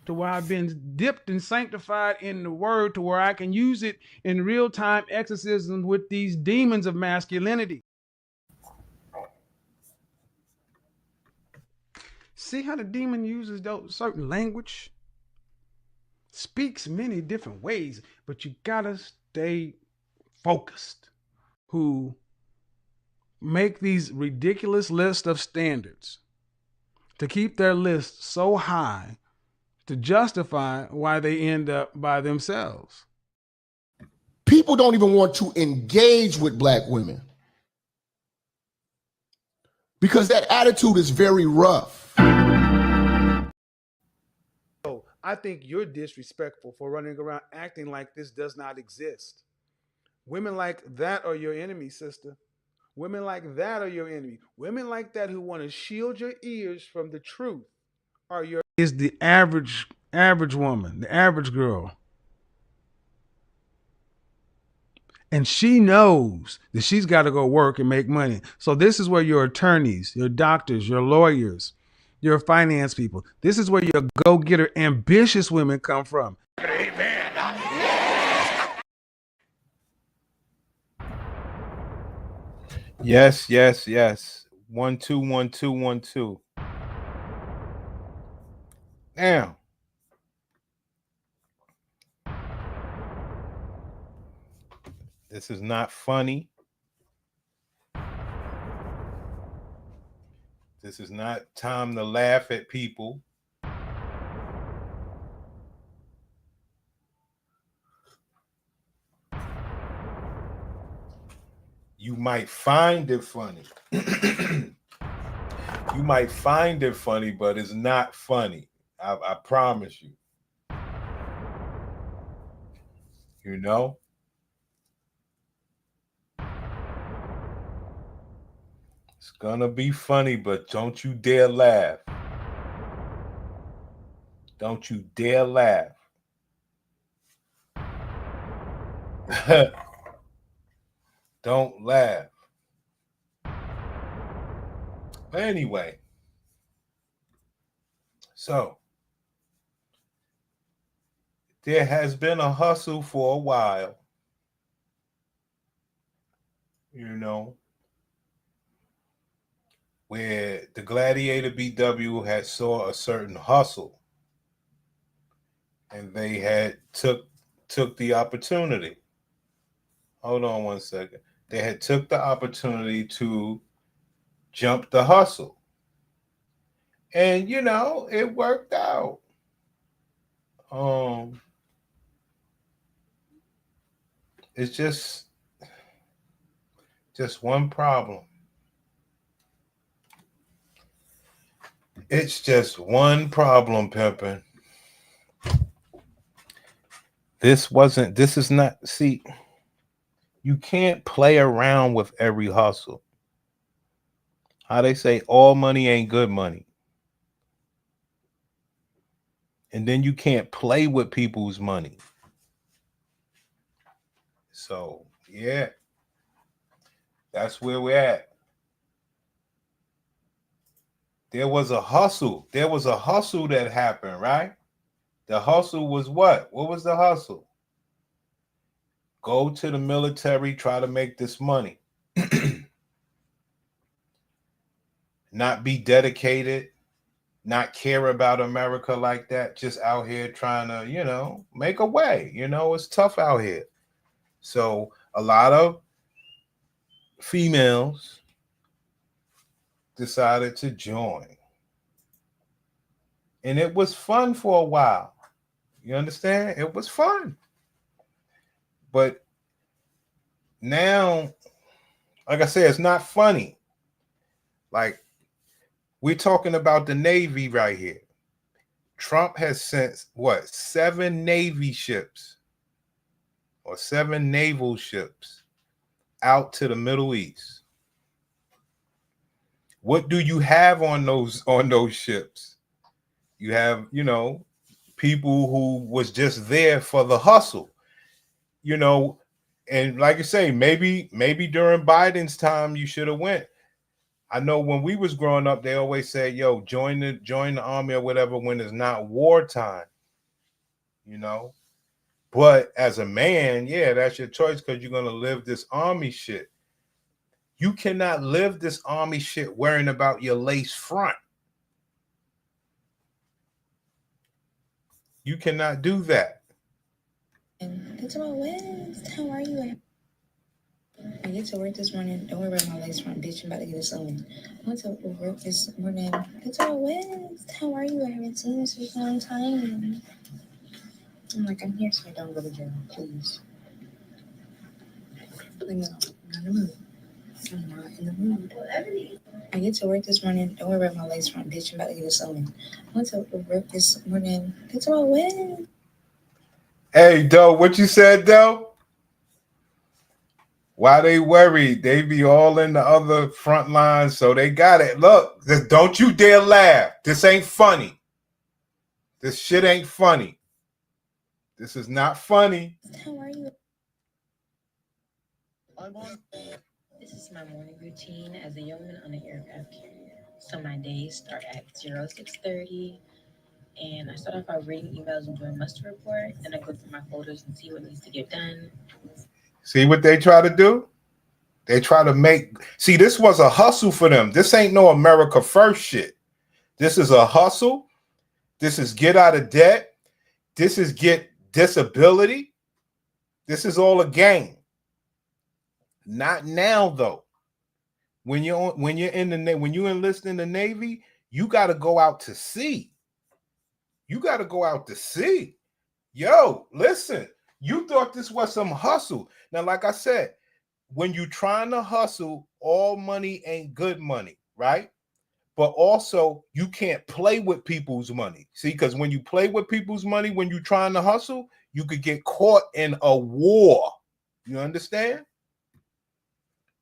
to where I've been dipped and sanctified in the word to where I can use it in real time exorcism with these demons of masculinity. See how the demon uses those certain language, speaks many different ways, but you gotta stay focused. Who make these ridiculous lists of standards to keep their list so high to justify why they end up by themselves. People don't even want to engage with black women because that attitude is very rough. So I think you're disrespectful for running around acting like this does not exist. Women like that are your enemy, sister. Women like that are your enemy. Women like that who want to shield your ears from the truth are your is the average woman, the average girl. And she knows that she's got to go work and make money. So this is where your attorneys, your doctors, your lawyers, your finance people, this is where your go-getter ambitious women come from. Yes, yes, yes. 1 2 1 2 1 2. Now, this is not funny. This is not time to laugh at people. You might find it funny. You might find it funny, but it's not funny. I promise you. You know? It's gonna be funny, but don't you dare laugh. Don't you dare laugh. Don't laugh. But anyway, so there has been a hustle for a while, you know, where the Gladiator BW had saw a certain hustle, and they had took the opportunity. Hold on one second. They had took the opportunity to jump the hustle. And you know, it worked out. It's just one problem. It's just one problem, pimpin'. This is not, see, you can't play around with every hustle. How they say, all money ain't good money. And then you can't play with people's money. So, yeah, that's where we're at. There was a hustle. There was a hustle that happened, right? The hustle was what? What was the hustle? Go to the military, try to make this money. Not be dedicated, not care about America like that, just out here trying to, you know, make a way. You know, it's tough out here. So a lot of females decided to join. And it was fun for a while. You understand? It was fun. But now, like I said, it's not funny. Like, we're talking about the Navy right here. Trump has sent, what, 7 Navy ships or 7 naval ships out to the Middle East. What do you have on those ships? You have, you know, people who was just there for the hustle, you know, and like I say, maybe during Biden's time you should have went. I know when we was growing up, they always said, "Yo, join the army or whatever when it's not wartime." you know. But as a man, yeah, that's your choice because you're gonna live this army shit. You cannot live this army shit worrying about your lace front. You cannot do that. It's about West. How are you? I get to work this morning. Don't worry about my lace front, bitch. I'm about to get it sewn. I went to work this morning. It's about West. How are you? I haven't seen you for a long time. I'm like, I'm here, so I don't go to jail, please. Leave me alone. I'm not in the mood. I'm not in the mood. I get to work this morning. Don't worry about my lace front, bitch. I'm about to get it sewn. I went to work this morning. It's about West. Hey, Doe, what you said, Doe? Why they worried? They be all in the other front lines, so they got it. Look, don't you dare laugh. This ain't funny. This shit ain't funny. This is not funny. How are you? This is my morning routine as a yeoman on an aircraft carrier. So my days start at 06:30, and I start off by reading emails and doing muster report. Then I go through my folders and see what needs to get done. See what they try to do? They try to make. See, this was a hustle for them. This ain't no America First shit. This is a hustle. This is get out of debt. This is get disability. This is all a game. Not now, though. When you enlist in the Navy, you got to go out to sea. You got to go out to sea. Yo, listen. You thought this was some hustle. Now, like I said, when you're trying to hustle, all money ain't good money, right? But also, you can't play with people's money. See, because when you play with people's money, when you're trying to hustle, you could get caught in a war. You understand?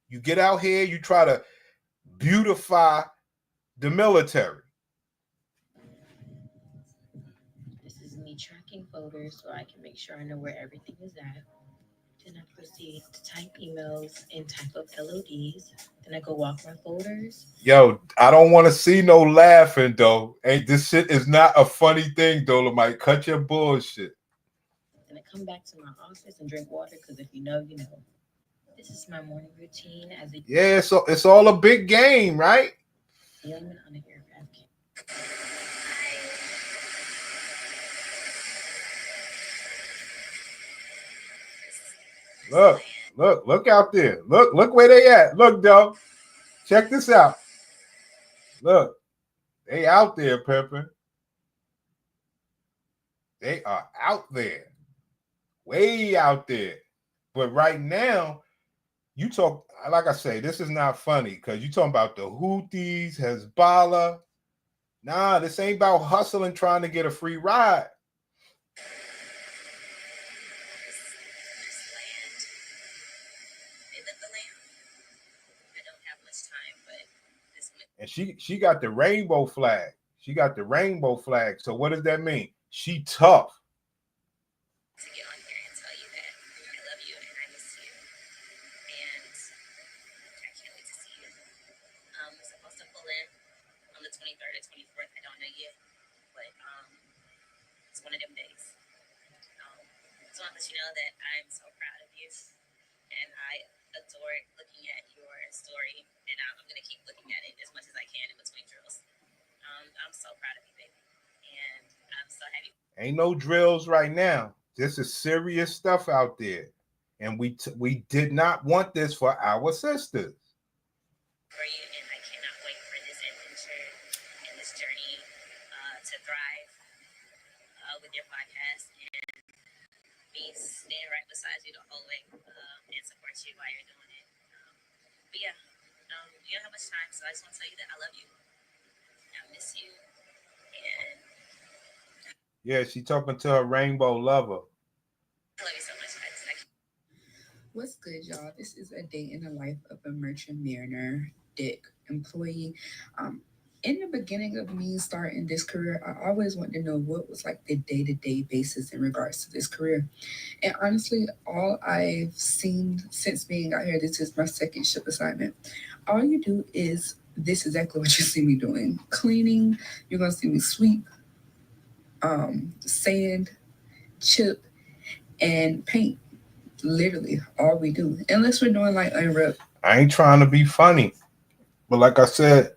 You get out here, you try to beautify the military. This is me tracking folders so I can make sure I know where everything is at. Then I proceed to type emails and type up LODs. Then I go walk my folders. Yo, I don't want to see no laughing, though. Hey, this shit is not a funny thing, Dolomite. Cut your bullshit. Then I come back to my office and drink water because if you know, you know. This is my morning routine as a Yeah, so it's all a big game, right? yeoman on an aircraft carrier. Look out there. Look where they at. Look, Doe. Check this out. Look, they out there, Pimpin'. They are out there. Way out there. But right now, you talk, like I say, this is not funny because you talking about the Houthis, Hezbollah. Nah, this ain't about hustling trying to get a free ride. And she got the rainbow flag. She got the rainbow flag. So what does that mean? She tough. To get on here and tell you that I love you and I miss you. And I can't wait to see you. We're supposed to pull in on the 23rd or 24th. I don't know yet. But it's one of them days. Just want to let you know that I'm so proud of you. And I adore looking at your story. And I'm going to keep looking at it as much as I can in between drills. I'm so proud of you, baby. And I'm so happy. Ain't no drills right now. This is serious stuff out there. And we did not want this for our sisters. For you, and I cannot wait for this adventure and this journey to thrive with your podcast and me stand right beside you the whole way and support you while you're doing it. But yeah, you don't have much time, so I just want to tell you that I love you. I miss you. And yeah, she talking to her rainbow lover. I love you so much. What's good, y'all? This is a day in the life of a merchant mariner, Dick, employee. In the beginning of me starting this career, I always wanted to know what was like the day-to-day basis in regards to this career. And honestly, all I've seen since being out here, this is my second ship assignment. All you do is this exactly what you see me doing. Cleaning, you're gonna see me sweep, sand, chip, and paint. Literally, all we do. Unless we're doing like unwrap. I ain't trying to be funny, but like I said,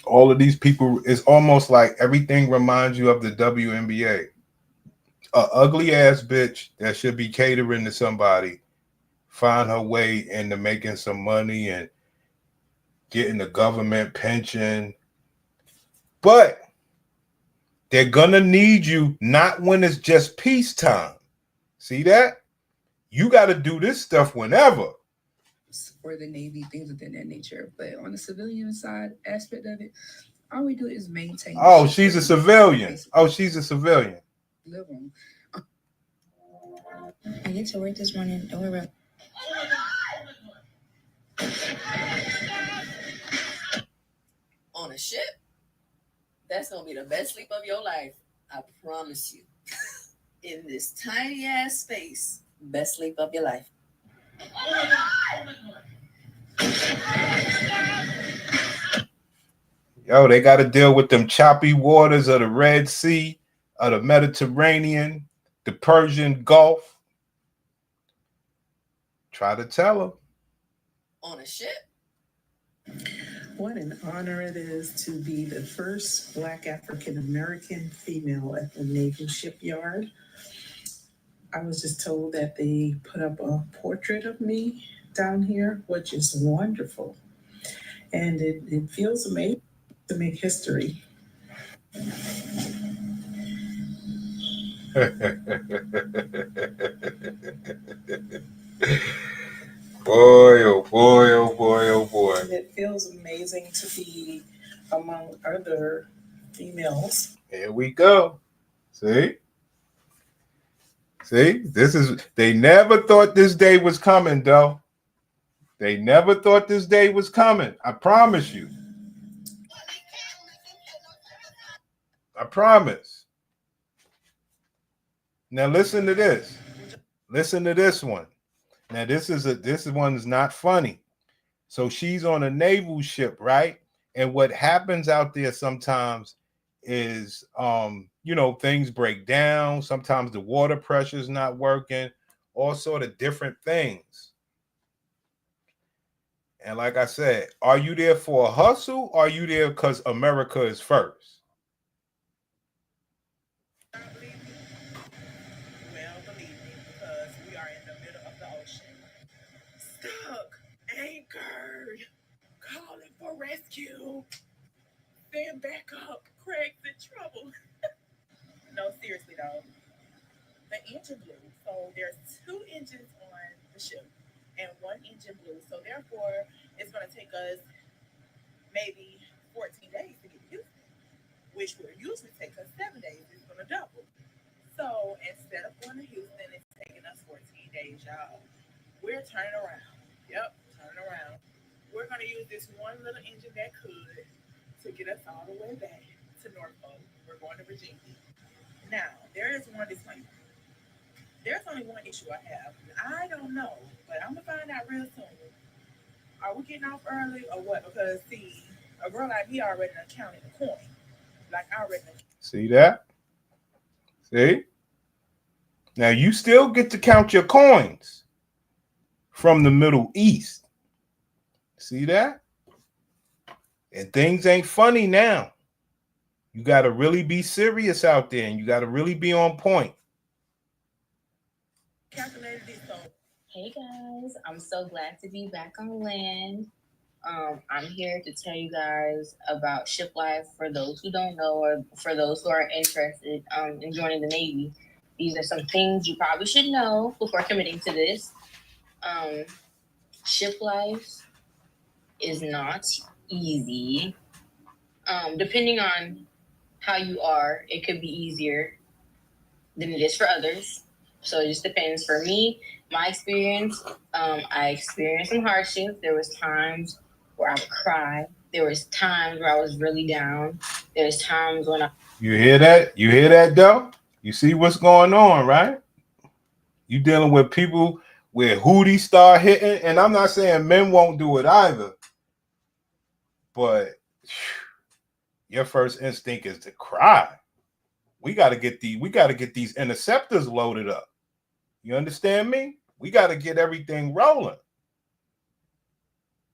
all of these people, it's almost like everything reminds you of the WNBA. A ugly ass bitch that should be catering to somebody find her way into making some money and getting the government pension. But they're gonna need you not when it's just peacetime. See that? You got to do this stuff whenever. For the Navy, things of that nature. But on the civilian side aspect of it, all we do is maintain. Oh, she's a civilian. Oh, she's a civilian. Live on. I get to work this morning. Don't worry about. On a ship, that's gonna be the best sleep of your life. I promise you. In this tiny ass space, best sleep of your life. Yo, they got to deal with them choppy waters of the Red Sea, of the Mediterranean, the Persian Gulf. Try to tell them. On a ship. What an honor it is to be the first Black African American female at the Naval Shipyard. I was just told that they put up a portrait of me down here, which is wonderful. And it feels amazing to make history. Boy, oh boy, oh boy, oh boy. And it feels amazing to be among other females. Here we go. See? See? They never thought this day was coming, though. They never thought this day was coming. I promise you. I promise. Now listen to this. Listen to this one. Now this one is not funny. So she's on a naval ship, right? And what happens out there sometimes is things break down. Sometimes the water pressure is not working, all sort of different things. And like I said, are you there for a hustle? Or are you there because America is first? Believe me, because we are in the middle of the ocean. Stuck, anchored, calling for rescue. Stand back up, Craig's in trouble. No, seriously though. The engine blew. So there's 2 engines on the ship and 1 engine blew. So therefore, it's going to take us maybe 14 days to get to Houston, which will usually take us 7 days. It's going to double. So instead of going to Houston, it's taking us 14 days, y'all. We're turning around. Yep, turning around. We're going to use this one little engine that could to get us all the way back to Norfolk. We're going to Virginia. Now, there is one disclaimer. There's only one issue I have. I don't know, but I'm going to find out real soon. Are we getting off early or what? Because, see, a girl like me already counted the coin. Like, I already. See that? See? Now, you still get to count your coins from the Middle East. See that? And things ain't funny now. You got to really be serious out there, and you got to really be on point. Hey guys, I'm so glad to be back on land. I'm here to tell you guys about ship life for those who don't know or for those who are interested in joining the Navy. These are some things you probably should know before committing to this. Ship life is not easy. Depending on how you are, it could be easier than it is for others. So it just depends. For me, my experience, I experienced some hardship. There was times where I would cry. There was times where I was really down. There was times when I... You hear that? You hear that, though? You see what's going on, right? You dealing with people where hooties start hitting, and I'm not saying men won't do it either, but your first instinct is to cry. we got to get these interceptors loaded up. You understand me? We got to get everything rolling.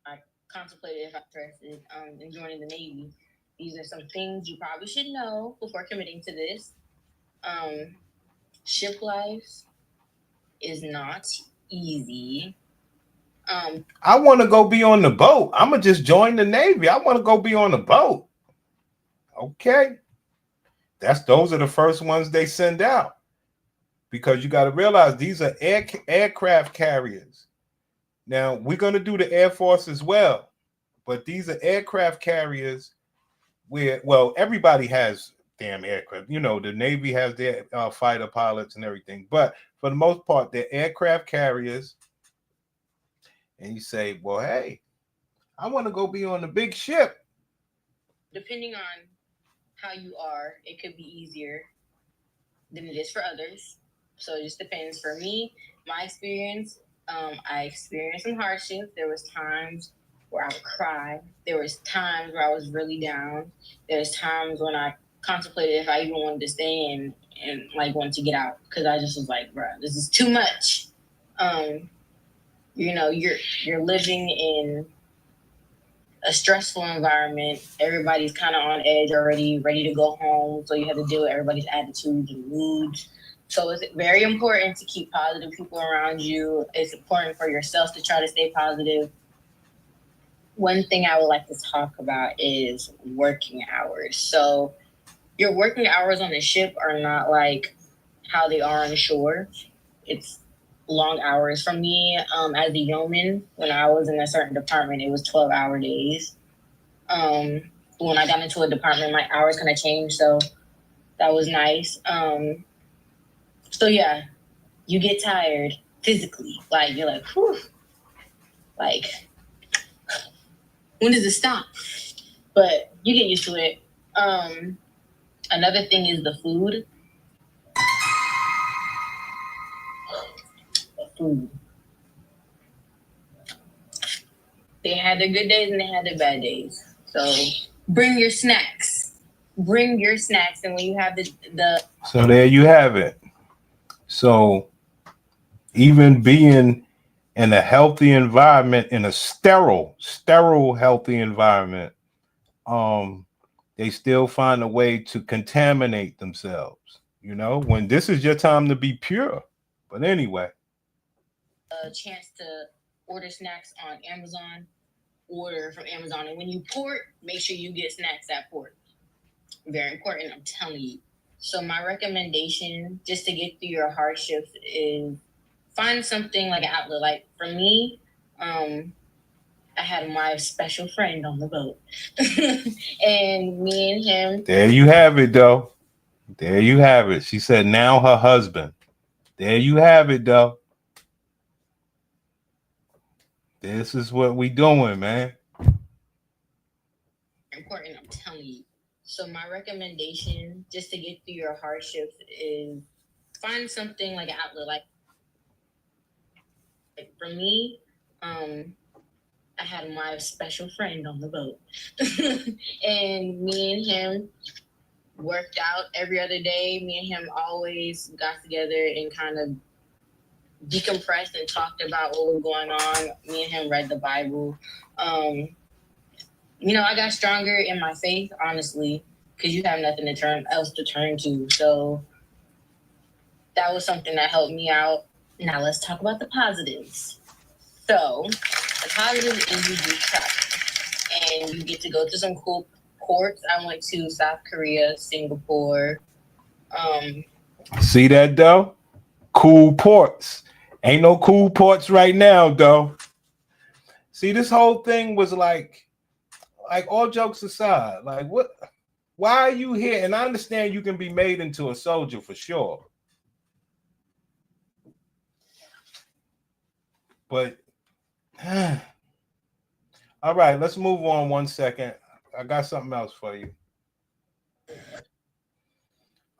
I contemplated if I'm interested in joining the Navy. These are some things you probably should know before committing to this. Ship life is not easy. I want to go be on the boat. I'm gonna just join the Navy. I want to go be on the boat. Okay, those are the first ones they send out, because you got to realize these are aircraft carriers. Now we're gonna do the Air Force as well, but these are aircraft carriers where, well, everybody has damn aircraft. You know, the Navy has their fighter pilots and everything, but for the most part, they're aircraft carriers. And you say, well, hey, I want to go be on the big ship. Depending on how you are, it could be easier than it is for others. So it just depends. For me, my experience, I experienced some hardship. There was times where I would cry. There was times where I was really down. There's times when I contemplated if I even wanted to stay in and like wanted to get out, because I just was like, bro, this is too much. You know, you're living in a stressful environment. Everybody's kind of on edge already, ready to go home. So you have to deal with everybody's attitudes and moods. So it's very important to keep positive people around you. It's important for yourself to try to stay positive. One thing I would like to talk about is working hours. So your working hours on the ship are not like how they are on the shore. It's long hours. For me, as a yeoman, when I was in a certain department, it was 12-hour days. When I got into a department, my hours kind of changed, so that was nice. So yeah, you get tired physically. Like, you're like, whew. Like, when does it stop? But you get used to it. Another thing is the food. Food. They had their good days and they had their bad days. So bring your snacks. Bring your snacks, and when you have the So there you have it. So even being in a healthy environment, in a sterile healthy environment, they still find a way to contaminate themselves, you know, when this is your time to be pure. But anyway, a chance to order snacks on Amazon, order from Amazon. And when you port, make sure you get snacks at port. Very important, I'm telling you. So my recommendation, just to get through your hardships, is find something like an outlet. Like for me, I had my special friend on the boat. And me and him. There you have it, though. There you have it. She said now her husband. There you have it, though. This is what we doing, man. Important, I'm telling you. So my recommendation, just to get through your hardships, is find something like an outlet. Like for me, I had my special friend on the boat. And me and him worked out every other day. Me and him always got together and kind of decompressed and talked about what was going on. Me and him read the Bible. You know, I got stronger in my faith, honestly, because you have nothing else to turn to. So that was something that helped me out. Now let's talk about the positives. So the positive is you do travel and you get to go to some cool ports. I went to South Korea, Singapore. See that, though? Cool ports. Ain't no cool ports right now, though. See, this whole thing was like all jokes aside, like what? Why are you here? And I understand you can be made into a soldier for sure. But all right, let's move on 1 second. I got something else for you.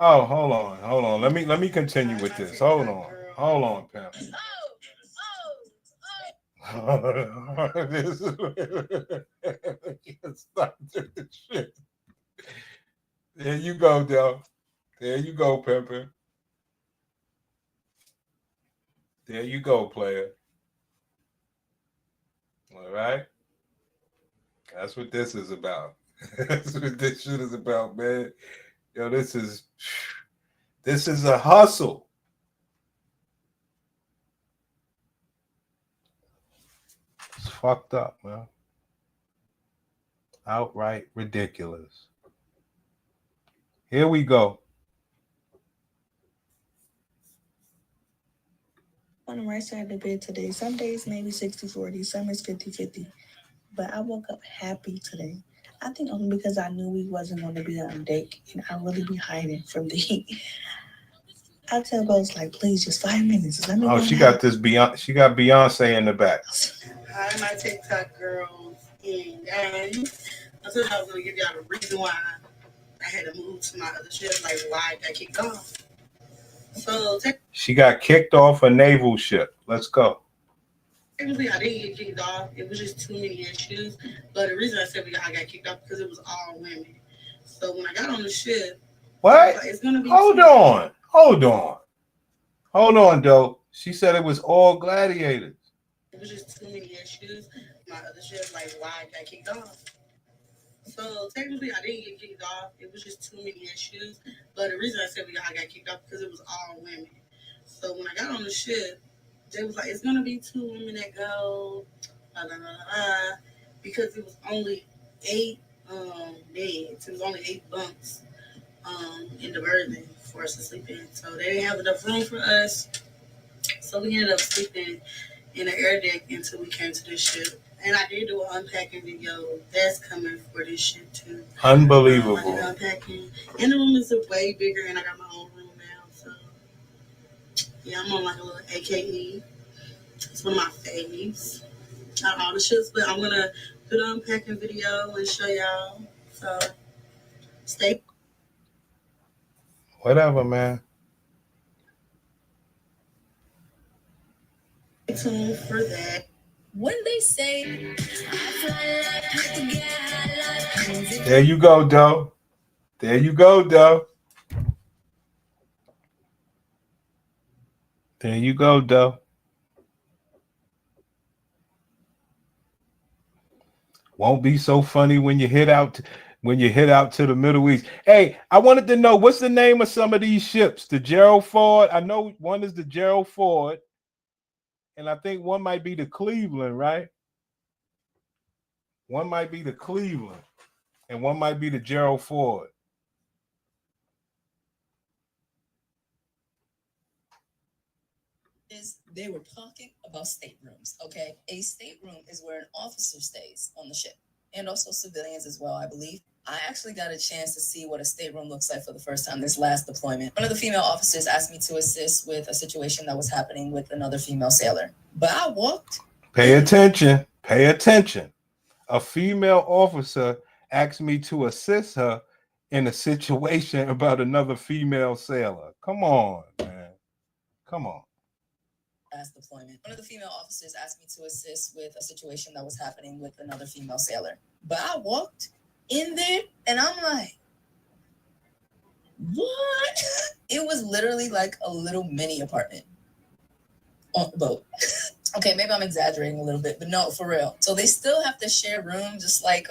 Oh, hold on. Let me continue with this. Hold on, Pam. Stop this shit. There you go, Del. There you go, Pepper. There you go, player. All right. That's what this is about. That's what this shit is about, man. Yo, this is a hustle. It's fucked up, man. Outright ridiculous. Here we go. On the right side of the bed today. Some days maybe 60-40, some is 50-50. But I woke up happy today. I think only because I knew we wasn't going to be on a date and I really be hiding from the heat. I tell girls like, please, just 5 minutes. Let me Oh, she got this Beyonce. She got Beyonce in the back. Hi, my TikTok girls. And I told I was gonna give y'all the reason why I had to move to my other ship, like why I got kicked off. So she got kicked off a naval ship. Let's go. Technically, I didn't get kicked off. It was just too many issues. But the reason I said I got kicked off because it was all women. So when I got on the ship, what? Like, it's gonna be. Hold on, though. She said it was all gladiators. It was just too many issues. My other ship, like why I got kicked off. So technically, I didn't get kicked off. It was just too many issues. But the reason I said I got kicked off because it was all women. So when I got on the ship, they was like, it's gonna be 2 women that go, because it was only 8 beds. It was only 8 bunks in the berthing for us to sleep in. So they didn't have enough room for us. So we ended up sleeping in the air deck until we came to this ship. And I did do an unpacking video. That's coming for this ship too. Unbelievable. I did unpacking. And the room is way bigger, and I got my own room now. So yeah, I'm on like a little AKE. It's one of my faves out of all the ships. But I'm gonna do the unpacking video and show y'all. So stay. Whatever, man. Stay tuned for that. When they say, there you go, Doe. There you go, Doe. There you go, Doe. Won't be so funny when you hit out to the Middle East. Hey, I wanted to know what's the name of some of these ships. The Gerald Ford. I know one is the Gerald Ford. And I think one might be the Cleveland, right? One might be the Cleveland. And one might be the Gerald Ford. They were talking about staterooms, okay? A stateroom is where an officer stays on the ship. And also civilians as well, I believe. I actually got a chance to see what a stateroom looks like for the first time this last deployment. One of the female officers asked me to assist with a situation that was happening with another female sailor. But I walked. Pay attention. Pay attention. A female officer asked me to assist her in a situation about another female sailor. Come on, man. Come on. Last deployment. One of the female officers asked me to assist with a situation that was happening with another female sailor. But I walked in there and I'm like, what? It was literally like a little mini apartment on the boat. Okay, maybe I'm exaggerating a little bit, but no, for real. So they still have to share room just like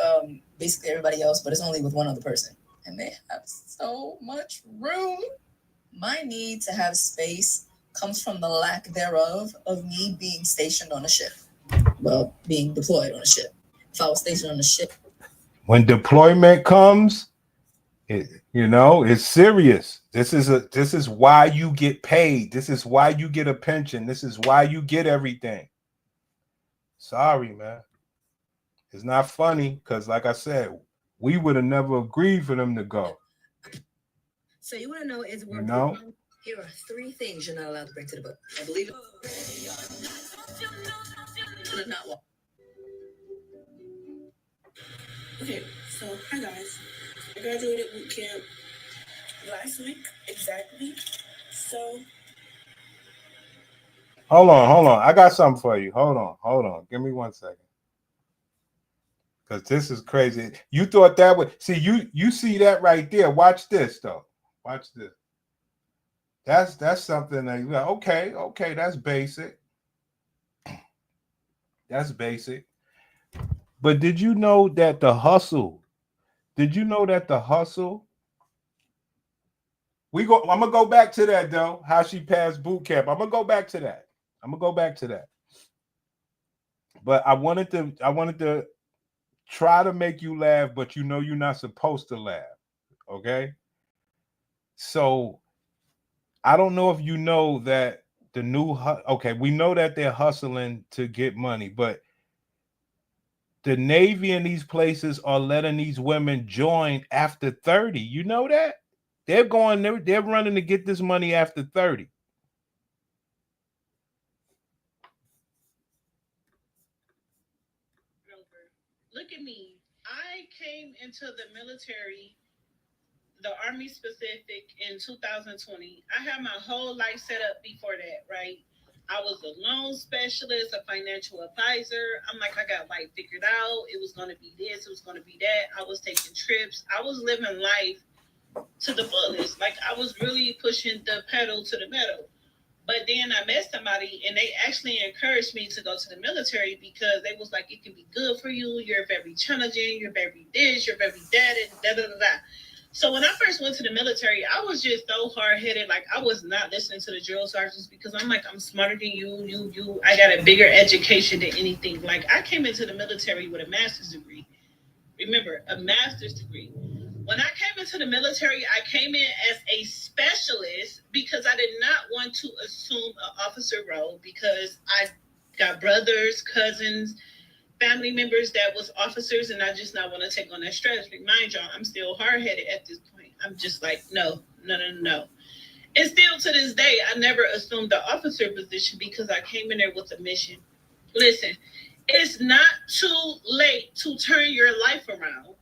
basically everybody else, but it's only with one other person. And they have so much room. My need to have space comes from the lack thereof of me being stationed on a ship. Well, being deployed on a ship. If I was stationed on a ship. When deployment comes, it's serious. This is why you get paid. This is why you get a pension. This is why you get everything. Sorry, man. It's not funny because, like I said, we would have never agreed for them to go. So you want to know is what? You know? Here are 3 things you're not allowed to bring to the boat. I believe it. Okay, so hi guys. I graduated boot camp last week exactly. So hold on. I got something for you. Hold on. Give me 1 second. Because this is crazy. You thought that would see you see that right there. Watch this though. Watch this. That's something that you go, okay, that's basic. That's basic. But did you know that the hustle? Did you know that the hustle? I'm gonna go back to that though. How she passed boot camp. I'm gonna go back to that. I'm gonna go back to that. But I wanted to try to make you laugh, but you know you're not supposed to laugh. Okay. So I don't know if you know that okay, we know that they're hustling to get money, but the Navy in these places are letting these women join after 30. You know that? They're running to get this money after 30. Look at me. I came into the military, the Army specific, in 2020. I had my whole life set up before that, right? I was a loan specialist, a financial advisor. I'm like, I got life figured out. It was going to be this, it was going to be that. I was taking trips. I was living life to the fullest. Like, I was really pushing the pedal to the metal. But then I met somebody and they actually encouraged me to go to the military because they was like, it can be good for you. You're very challenging. You're very this. You're very that, and da da da da. So when I first went to the military, I was just so hard headed. Like, I was not listening to the drill sergeants because I'm like, I'm smarter than you. I got a bigger education than anything. Like, I came into the military with a master's degree. Remember, a master's degree. When I came into the military, I came in as a specialist because I did not want to assume an officer role because I got brothers, cousins, family members that was officers, and I just not want to take on that stress. Mind y'all, I'm still hard headed at this point. I'm just like, no, no, no, no. And still to this day, I never assumed the officer position because I came in there with a mission. Listen, it's not too late to turn your life around.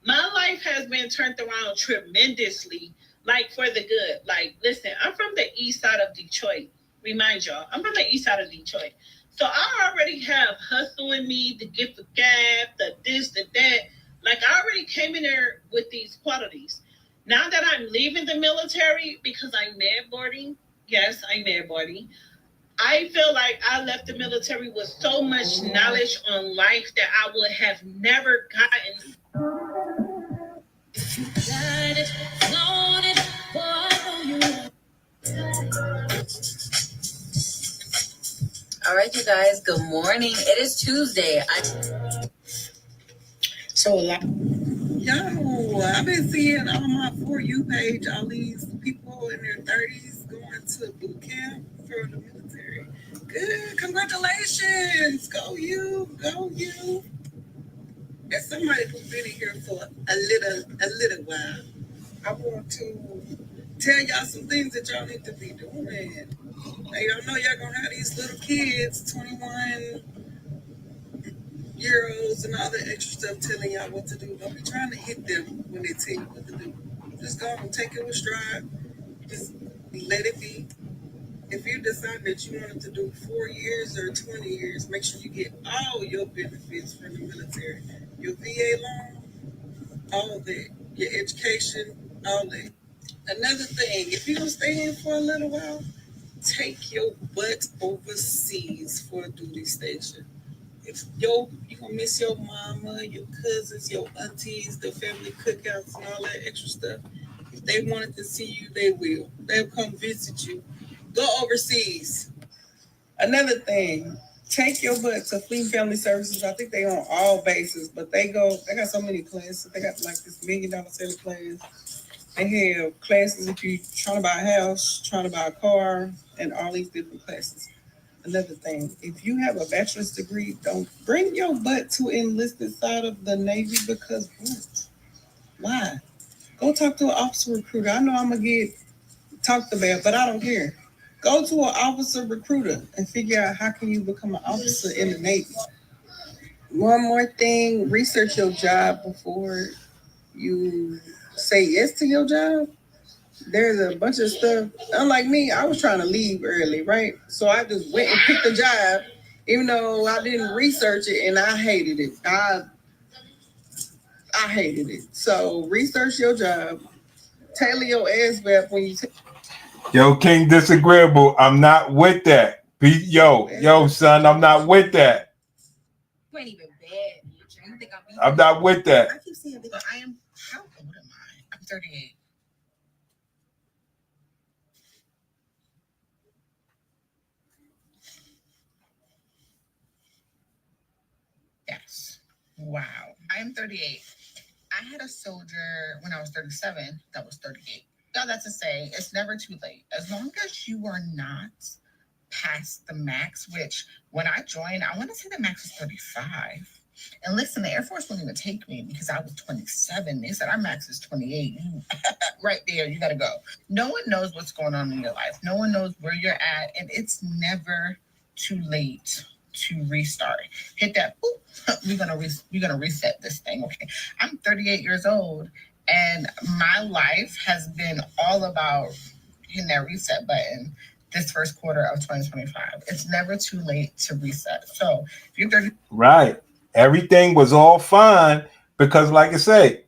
My life has been turned around tremendously, like for the good. Like, listen, I'm from the east side of Detroit. Remind y'all, I'm from the east side of Detroit. So I already have hustle in me, the gift of gab, the this, the that. Like, I already came in there with these qualities. Now that I'm leaving the military because I'm mad boarding, yes, I'm mad boarding. I feel like I left the military with so much knowledge on life that I would have never gotten. All right, you guys. Good morning. It is Tuesday. So a lot. Yo, I've been seeing on my For You page all these people in their 30s going to boot camp for the military. Good, congratulations. Go you, go you. As somebody who's been in here for a little while, I want to tell y'all some things that y'all need to be doing. Now, y'all know y'all gonna have these little kids, 21-year-olds and all that extra stuff telling y'all what to do. Don't be trying to hit them when they tell you what to do. Just go and take it with stride. Just let it be. If you decide that you wanted to do 4 years or 20 years, make sure you get all your benefits from the military. Your VA loan, all that. Your education, all that. Another thing, if you're going to stay in for a little while, take your butt overseas for a duty station. If you're gonna miss your mama, your cousins, your aunties, the family cookouts and all that extra stuff. If they wanted to see you, they will. They'll come visit you. Go overseas. Another thing, take your butt to Fleet Family Services. I think they on all bases, but they got so many classes. They got like this $1 million selling class. They have classes if you're trying to buy a house, trying to buy a car, and all these different classes. Another thing, if you have a bachelor's degree, don't bring your butt to enlisted side of the Navy because what? Why? Go talk to an officer recruiter. I know I'm gonna get talked about, but I don't care. Go to an officer recruiter and figure out how can you become an officer in the Navy. One more thing, research your job before you say yes to your job. There's a bunch of stuff. Unlike me, I was trying to leave early, right? So I just went and picked a job, even though I didn't research it, and I hated it. I hated it. So research your job, tailor your ass back when you Yo, King Disagreeable, I'm not with that. Yo, son, I'm not with that. You ain't even bad, bitch. You think I'm not with that. I keep saying because I am. How old am I? I'm 38. Yes. Wow. I am 38. I had a soldier when I was 37 that was 38. Now that's to say, it's never too late. As long as you are not past the max, which when I joined, I want to say the max was 35. And listen, the Air Force wouldn't even take me because I was 27. They said our max is 28. Right there, you got to go. No one knows what's going on in your life. No one knows where you're at. And it's never too late to restart. Hit that. Boop, we're gonna reset this thing. Okay. I'm 38 years old and my life has been all about hitting that reset button this first quarter of 2025. It's never too late to reset. So if you're 30, right, everything was all fine because, like I say,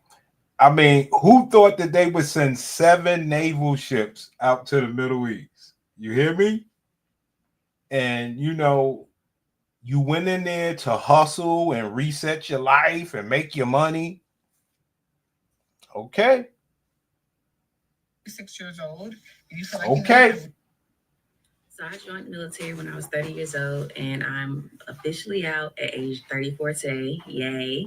I mean, who thought that they would send 7 naval ships out to the Middle East? You hear me? And you know, you went in there to hustle and reset your life and make your money. Okay. 6 years old, and you feel like okay. So I joined the military when I was 30 years old, and I'm officially out at age 34 today. Yay.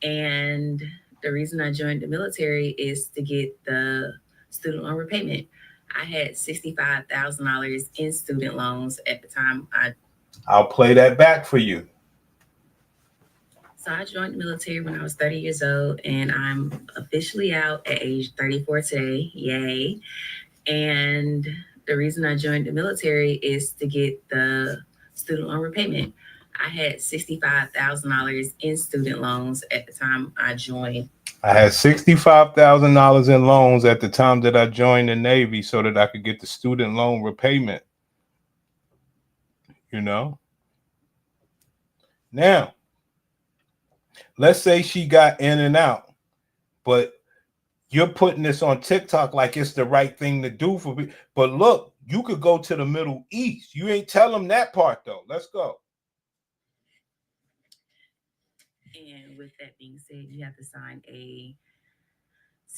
And the reason I joined the military is to get the student loan repayment. I had $65,000 in student loans at the time. I'll play that back for you. So I joined the military when I was 30 years old, and I'm officially out at age 34 today. Yay. And the reason I joined the military is to get the student loan repayment. I had $65,000 in student loans at the time I joined. I had $65,000 in loans at the time that I joined the Navy so that I could get the student loan repayment. You know? Now, let's say she got in and out, but you're putting this on TikTok like it's the right thing to do for me. But look, you could go to the Middle East. You ain't tell them that part, though. Let's go. And with that being said, you have to sign a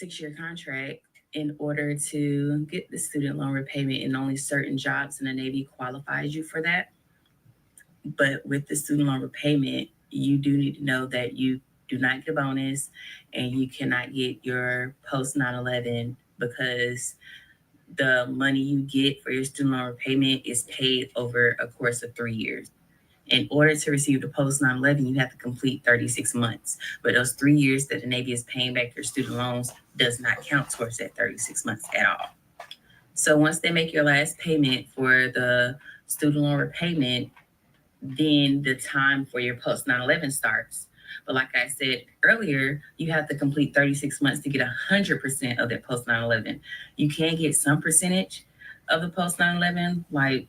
6-year contract in order to get the student loan repayment, and only certain jobs in the Navy qualifies you for that. But with the student loan repayment, you do need to know that you do not get a bonus and you cannot get your post 9/11 because the money you get for your student loan repayment is paid over a course of 3 years. In order to receive the post 9/11, you have to complete 36 months. But those 3 years that the Navy is paying back your student loans does not count towards that 36 months at all. So once they make your last payment for the student loan repayment, then the time for your post 9/11 starts. But like I said earlier, you have to complete 36 months to get 100% of that post 9/11. You can get some percentage of the post 9/11, like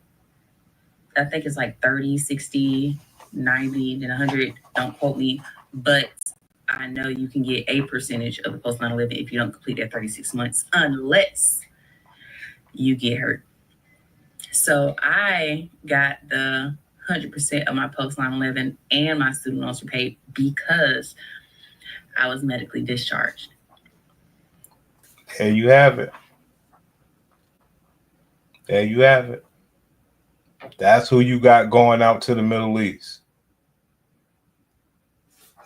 I think it's like 30, 60, 90, then 100. Don't quote me. But I know you can get a percentage of the post 9/11 if you don't complete that 36 months, unless you get hurt. So I got the 100% of my post 9/11 and my student loans were paid because I was medically discharged. There you have it. There you have it. That's who you got going out to the Middle East.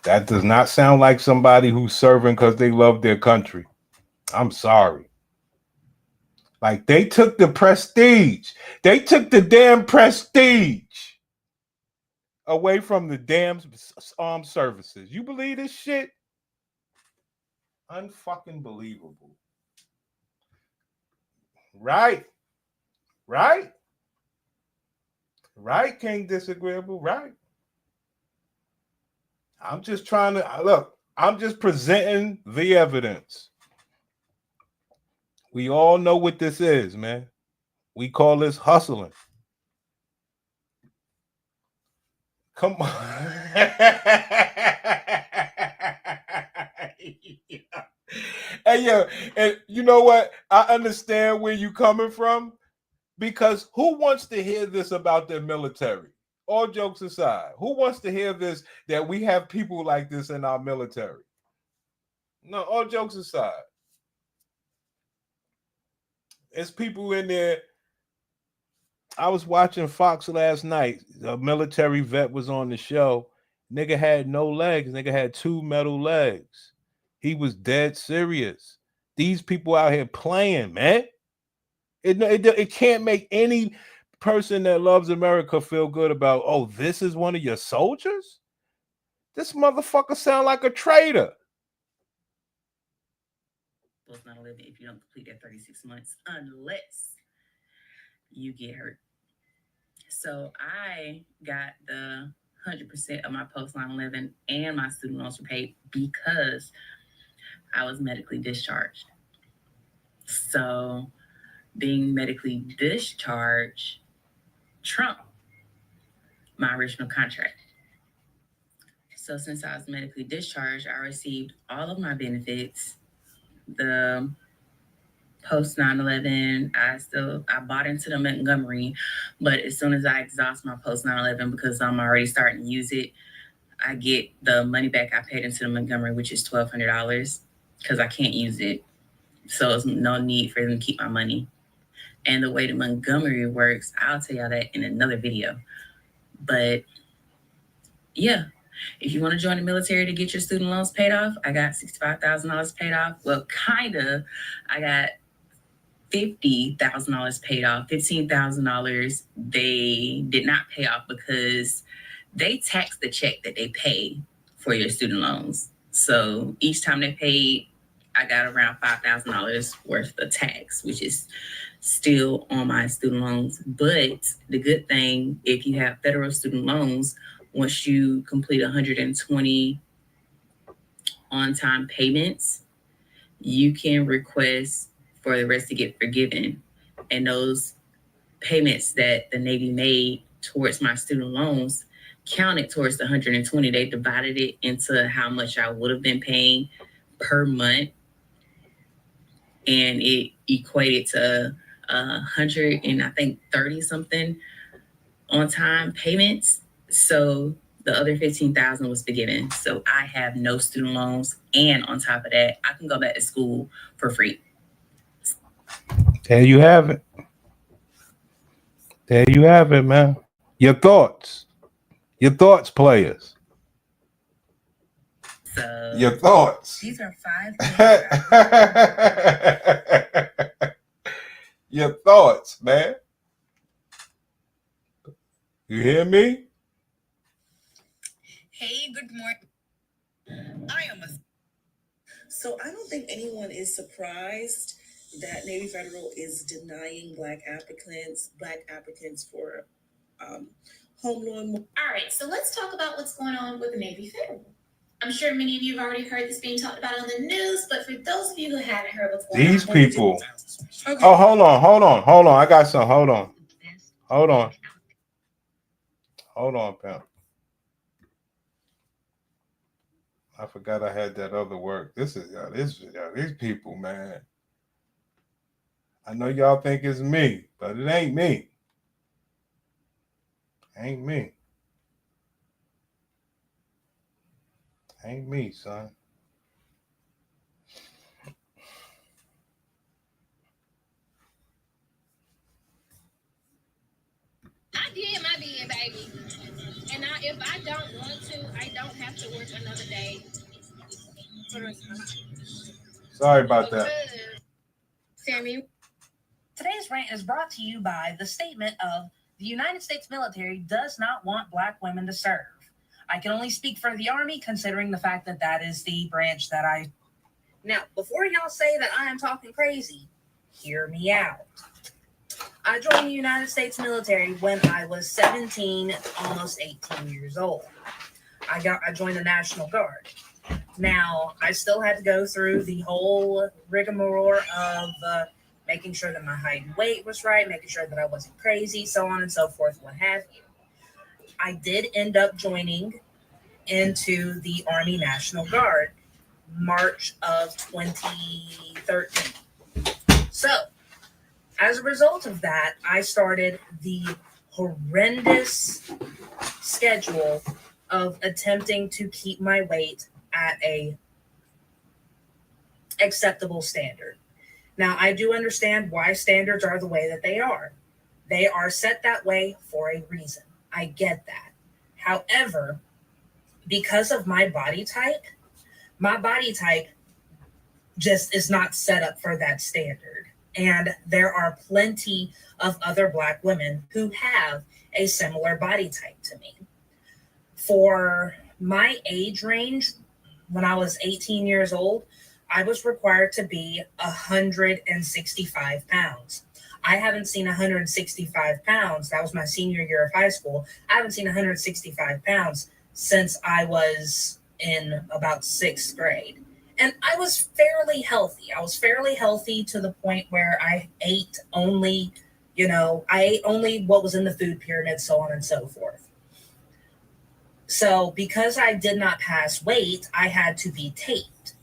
That does not sound like somebody who's serving because they love their country. I'm sorry. Like, they took the prestige. They took the damn prestige away from the damn armed services. You believe this shit? Unfucking believable. Right. Right. Right, King Disagreeable. Right. I'm just trying to look. I'm just presenting the evidence. We all know what this is, man. We call this hustling. Come on. And yeah, and you know what? I understand where you coming from because who wants to hear this about their military? All jokes aside, who wants to hear this that we have people like this in our military? No, all jokes aside, it's people in there. I was watching Fox last night. A military vet was on the show. Nigga had no legs. Nigga had two metal legs. He was dead serious. These people out here playing, man. It can't make any person that loves America feel good about, oh, this is one of your soldiers? This motherfucker sound like a traitor. Post 9/11 if you don't complete that 36 months unless you get hurt. So I got the 100% of my post 9/11 and my student loans were paid because I was medically discharged. So being medically discharged trumped my original contract. So since I was medically discharged, I received all of my benefits. The post 9/11, I bought into the Montgomery, but as soon as I exhaust my post 9/11 because I'm already starting to use it, I get the money back I paid into the Montgomery, which is $1,200 because I can't use it. So there's no need for them to keep my money. And the way the Montgomery works, I'll tell y'all that in another video. But yeah, if you want to join the military to get your student loans paid off, I got $65,000 paid off. Well, kind of. I got $50,000 paid off. $15,000 they did not pay off because they tax the check that they pay for your student loans. So each time they paid, I got around $5,000 worth of tax, which is still on my student loans. But the good thing, if you have federal student loans, once you complete 120 on-time payments, you can request for the rest to get forgiven. And those payments that the Navy made towards my student loans counted towards the 120. They divided it into how much I would have been paying per month. And it equated to 100 and I think 30 something on time payments. So the other 15,000 was forgiven. So I have no student loans. And on top of that, I can go back to school for free. There you have it. There you have it, man. Your thoughts. Your thoughts, players. So your thoughts. These are 5 things. Your thoughts, man. You hear me? Hey, good morning. I am a. So I don't think anyone is surprised that Navy Federal is denying black applicants for home loan. All right, so let's talk about what's going on with the Navy Federal. I'm sure many of you have already heard this being talked about on the news, but for those of you who haven't heard what's going on, these people. Okay. Oh, hold on. I got some. Hold on, Pam. I forgot I had that other work. These people, man. I know y'all think it's me, but it ain't me. Ain't me, son. I did my bid, baby. And if I don't want to, I don't have to work another day. Sorry about that. Sammy. Today's rant is brought to you by the statement of the United States military does not want black women to serve. I can only speak for the Army, considering the fact that that is the branch that I... Now, before y'all say that I am talking crazy, hear me out. I joined the United States military when I was 17, almost 18 years old. I joined the National Guard. Now, I still had to go through the whole rigmarole of making sure that my height and weight was right, making sure that I wasn't crazy, so on and so forth, what have you. I did end up joining into the Army National Guard March of 2013. So, as a result of that, I started the horrendous schedule of attempting to keep my weight at a acceptable standard. Now, I do understand why standards are the way that they are. They are set that way for a reason. I get that. However, because of my body type just is not set up for that standard. And there are plenty of other Black women who have a similar body type to me. For my age range, when I was 18 years old, I was required to be 165 pounds. I haven't seen 165 pounds. That was my senior year of high school. I haven't seen 165 pounds since I was in about 6th grade. And I was fairly healthy. I was fairly healthy to the point where I ate only, I ate only what was in the food pyramid, so on and so forth. So because I did not pass weight, I had to be taped.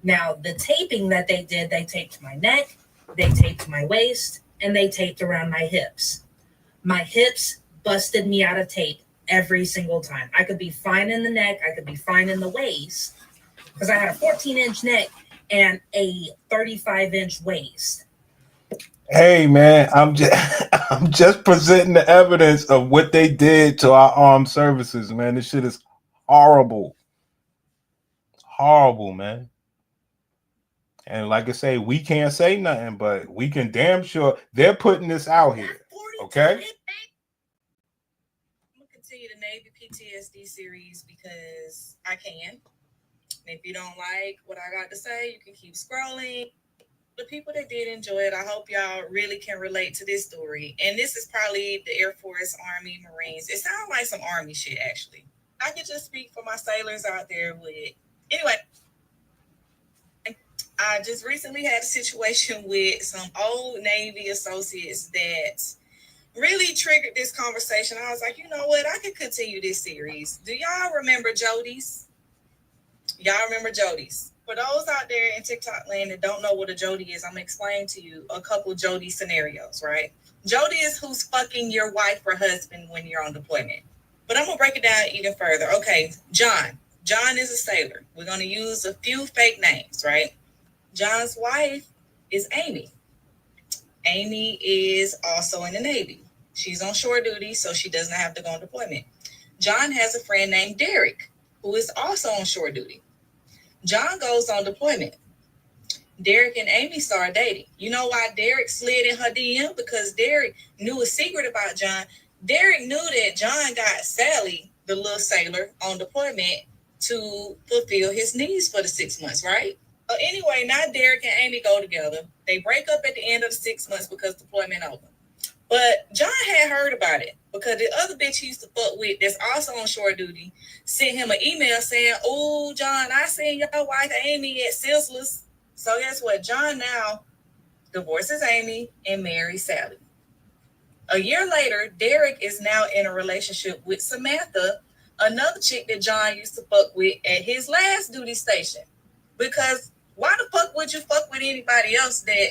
Now, the taping that they did, they taped my neck, they taped my waist, and they taped around my hips. My hips busted me out of tape every single time. I could be fine in the neck, I could be fine in the waist, because I had a 14-inch neck and a 35-inch waist. Hey man, I'm just presenting the evidence of what they did to our armed services, man. This shit is horrible. Horrible, man. And like I say, we can't say nothing, but we can damn sure they're putting this out here. Okay? I'm gonna continue the Navy PTSD series because I can. And if you don't like what I got to say, you can keep scrolling. The people that did enjoy it, I hope y'all really can relate to this story. And this is probably the Air Force, Army, Marines. It sounds like some Army shit, actually. I could just speak for my sailors out there with. Anyway, I just recently had a situation with some old Navy associates that really triggered this conversation. I was like, you know what? I could continue this series. Do y'all remember Jody's? Y'all remember Jody's? For those out there in TikTok land that don't know what a Jody is, I'm going to explain to you a couple Jody scenarios, right? Jody is who's fucking your wife or husband when you're on deployment. But I'm going to break it down even further. Okay, John. John is a sailor. We're going to use a few fake names, right? John's wife is Amy. Amy is also in the Navy. She's on shore duty, so she doesn't have to go on deployment. John has a friend named Derek, who is also on shore duty. John goes on deployment. Derek and Amy start dating. You know why Derek slid in her DM? Because Derek knew a secret about John. Derek knew that John got Sally, the little sailor, on deployment to fulfill his needs for the 6 months, right? Anyway, now Derek and Amy go together. They break up at the end of the 6 months because deployment over. But John had heard about it because the other bitch he used to fuck with that's also on shore duty sent him an email saying, "Oh, John, I seen your wife Amy at Sizzler's." So guess what? John now divorces Amy and marries Sally. A year later, Derek is now in a relationship with Samantha, another chick that John used to fuck with at his last duty station. Because why the fuck would you fuck with anybody else that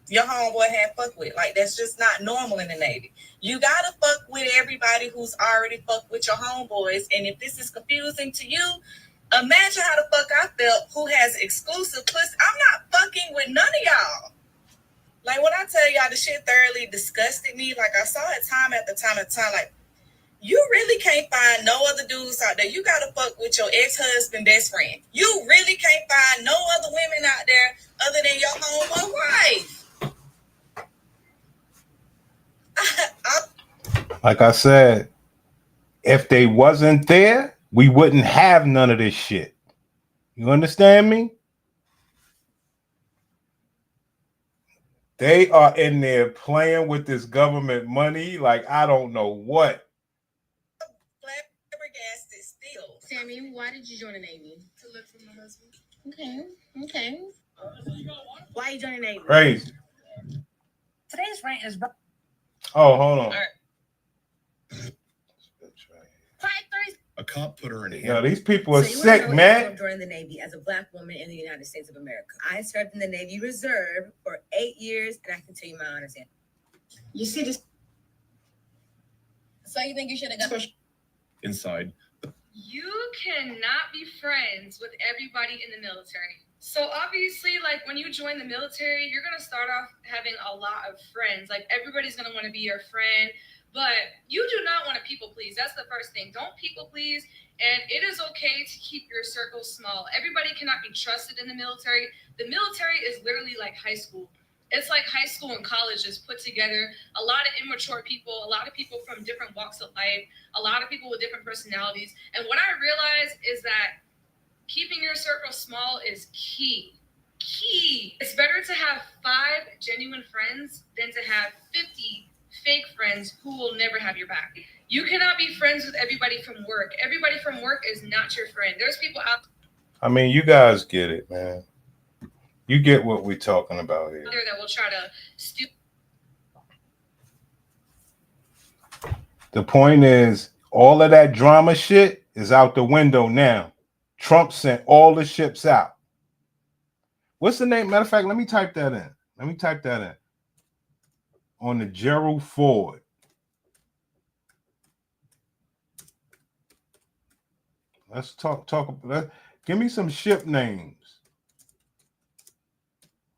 your homeboy had fucked with? Like, that's just not normal in the Navy. You gotta fuck with everybody who's already fucked with your homeboys. And if this is confusing to you, imagine how the fuck I felt who has exclusive pussy. I'm not fucking with none of y'all. Like, when I tell y'all the shit thoroughly disgusted me, like, I saw it time after time after time, like, you really can't find no other dudes out there. You gotta fuck with your ex-husband best friend. You really can't find no other women out there other than your homeboy wife. Like I said, if they wasn't there, we wouldn't have none of this shit. You understand me? They are in there playing with this government money like I don't know what. Flabbergasted still. Sammy, why did you join the Navy? To live for my husband. Okay. Why you joining the Navy? Crazy. Today's rant is Oh, hold on. All right. 5-3. A cop put her in a Yo, these people are sick, man. Joined the Navy as a Black woman in the United States of America. I served in the Navy Reserve for 8 years, and I can tell you my honors in. You see this? So you think you should have got inside? You cannot be friends with everybody in the military. So obviously, like when you join the military, you're gonna start off having a lot of friends. Like everybody's gonna want to be your friend, but you do not want to people please. That's the first thing. Don't people please, and it is okay to keep your circle small. Everybody cannot be trusted in the military. The military is literally like high school. It's like high school and college is put together. A lot of immature people, a lot of people from different walks of life, a lot of people with different personalities. And what I realize is that keeping your circle small is key. It's better to have 5 genuine friends than to have 50 fake friends who will never have your back. You cannot be friends with everybody from work. Everybody from work is not your friend. There's people out I mean, you guys get it, man. You get what we're talking about here. there that will try to steal. The point is, all of that drama shit is out the window now. Trump sent all the ships out. What's the name? Matter of fact, let me type that in. On the Gerald Ford. Let's talk. Give me some ship names.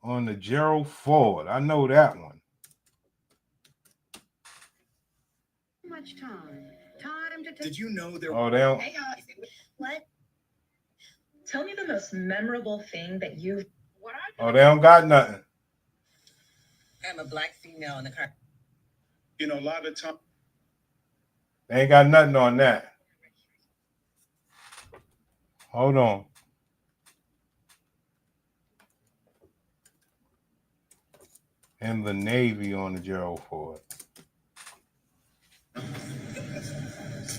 On the Gerald Ford. I know that one. Much time to. Did you know there? Oh, they don't. What? Tell me the most memorable thing that you've. Oh, they don't got nothing. I'm a Black female in the car. You know, a lot of time. They ain't got nothing on that. Hold on. In the Navy on the Gerald Ford. All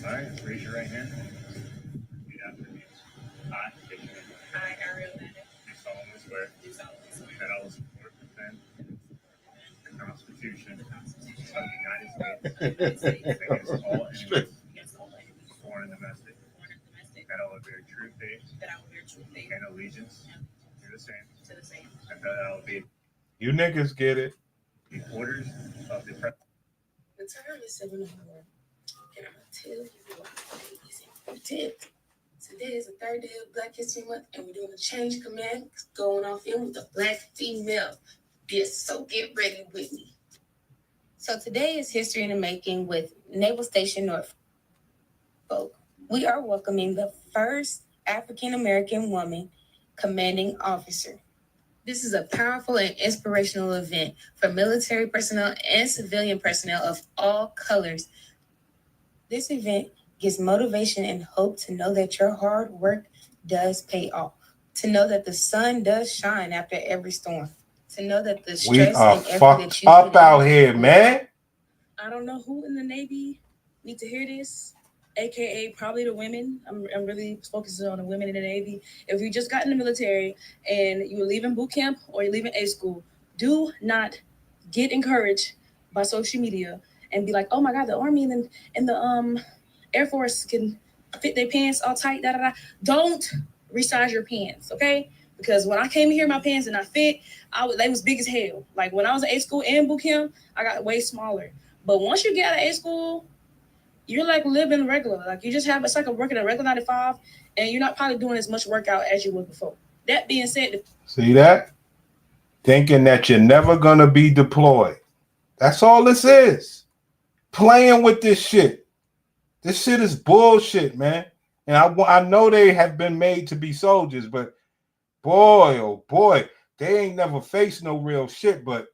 right, raise your right hand. Repeat after me. I, state your name. I, Ariel Bennett. Do solemnly swear that I will support and defend the Constitution of the United States against all enemies, foreign and domestic. That I will bear true faith and allegiance to the same. And that I will be. You niggas get it. The orders of the president. The time is 7:04, and I'm gonna tell you why today is important. Today is the 3rd day of Black History Month, and we're doing a change command going off in with the Black female. Yes, so get ready with me. So today is History in the Making with Naval Station Norfolk. We are welcoming the first African American woman commanding officer. This is a powerful and inspirational event for military personnel and civilian personnel of all colors. This event gives motivation and hope to know that your hard work does pay off, to know that the sun does shine after every storm, to know that the stress We are and effort fucked that you up put out in- here, man. I don't know who in the Navy need to hear this, aka probably the women. I'm really focusing on the women in the Navy. If you just got in the military and you're leaving boot camp or you're leaving A school, do not get encouraged by social media and be like, oh my God, the Army and the Air Force can fit their pants all tight, da da da. Don't resize your pants, okay? Because when I came here, my pants did not fit. They was big as hell. Like when I was in A school and boot camp, I got way smaller. But once you get out of A school, you're like living regular. Like you just have, it's like a working a regular 9 to 5, and you're not probably doing as much workout as you would before. That being said, See that? Thinking that you're never going to be deployed. That's all this is. Playing with this shit. This shit is bullshit, man. And I know they have been made to be soldiers, but boy, oh boy, they ain't never faced no real shit. But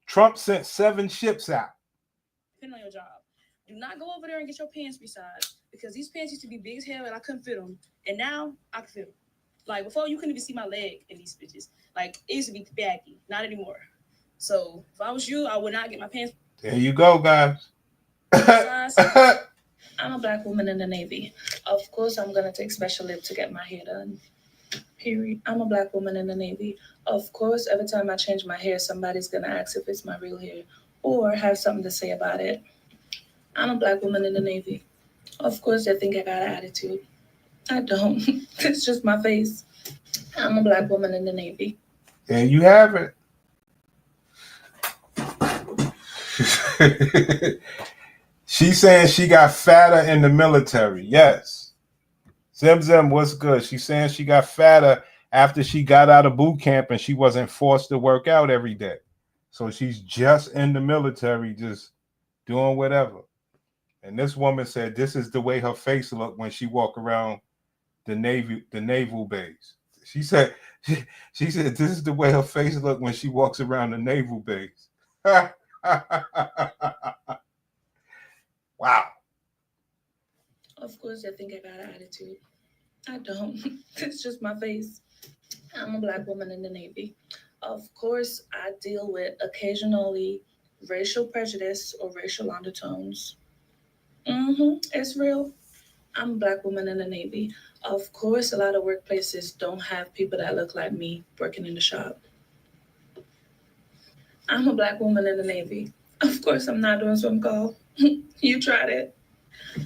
Trump sent 7 ships out. depending on your job, do not go over there and get your pants resized, because these pants used to be big as hell and I couldn't fit them, and now I can fit them. Like before, you couldn't even see my leg in these bitches. Like it used to be baggy, not anymore. So if I was you, I would not get my pants. There you go, guys. I'm a Black woman in the Navy. Of course, I'm gonna take special leave to get my hair done. Period. I'm a Black woman in the Navy. Of course, every time I change my hair, somebody's gonna ask if it's my real hair or have something to say about it. I'm a Black woman in the Navy. Of course, they think I got an attitude. I don't. It's just my face. I'm a black woman in the Navy. There you have it. She's saying she got fatter in the military. Yes. Zim Zim, what's good? She's saying she got fatter after she got out of boot camp and she wasn't forced to work out every day. So she's just in the military, just doing whatever. And this woman said this is the way her face looked when she walked around the naval base. She said this is the way her face looked when she walks around the naval base. Wow. Of course, they think I got an attitude. I don't. It's just my face. I'm a black woman in the Navy. Of course, I deal with occasionally racial prejudice or racial undertones. It's real. I'm a black woman in the Navy. Of course, a lot of workplaces don't have people that look like me working in the shop. I'm a black woman in the Navy. Of course, I'm not doing swim call. You tried it.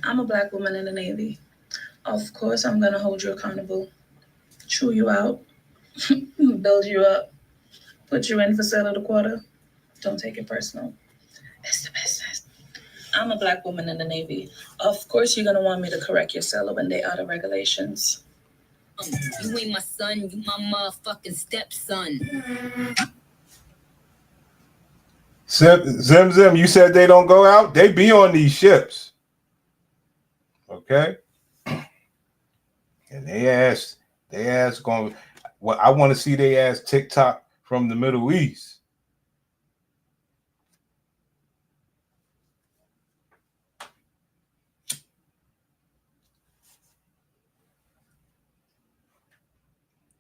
I'm a black woman in the Navy. Of course, I'm going to hold you accountable, chew you out, build you up, put you in for sale of the quarter. Don't take it personal. It's the business. I'm a black woman in the Navy. Of course, you're going to want me to correct your seller when they out of regulations. You ain't my son, you my motherfucking stepson. Zim Zim, you said they don't go out? They be on these ships. Okay? And they ass going, well, I want to see they ass TikTok from the Middle East.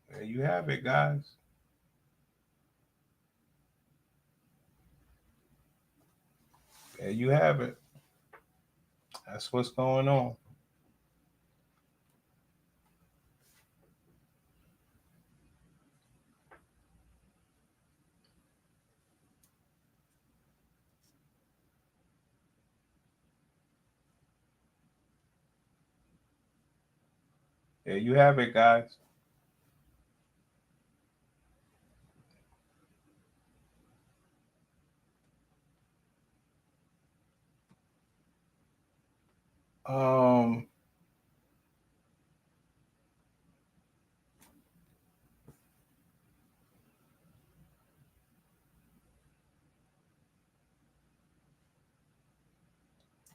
There you have it, guys. There you have it. That's what's going on. There you have it, guys.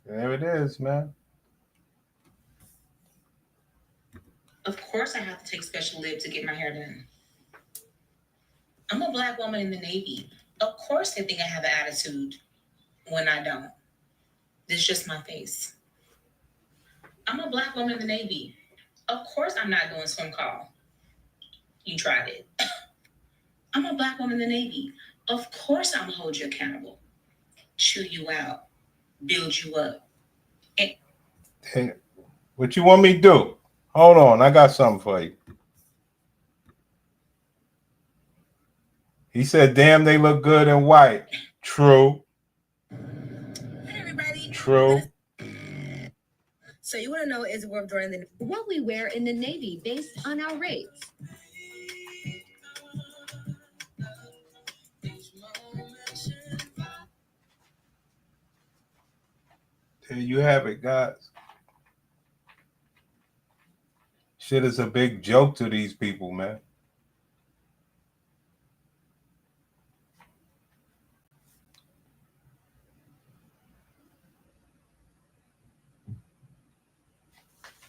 There it is, man. Of course, I have to take special leave to get my hair done. I'm a black woman in the Navy. Of course, they think I have an attitude when I don't. It's just my face. I'm a black woman in the Navy. Of course, I'm not doing swim call. You tried it. I'm a black woman in the Navy. Of course, I'm gonna hold you accountable, chew you out, build you up. Hey, what you want me to do? Hold on, I got something for you. He said, damn, they look good in white. True. Hey everybody. True. So you want to know, is it worth joining what we wear in the Navy based on our rates? There you have it, guys. Shit is a big joke to these people, man.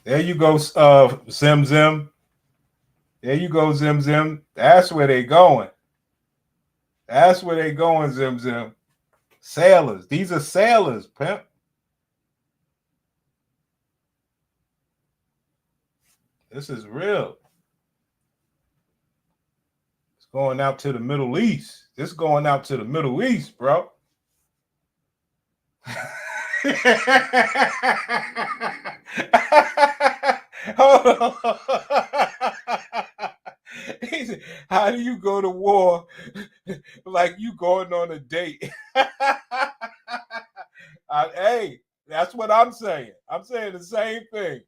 There you go, Zim Zim. There you go, Zim Zim. That's where they going. That's where they going, Zim Zim. Sailors. These are sailors, pimp. This is real. It's going out to the Middle East. This going out to the Middle East, bro. Hold on. How do you go to war like you going on a date? Hey, That's what I'm saying. I'm saying the same thing.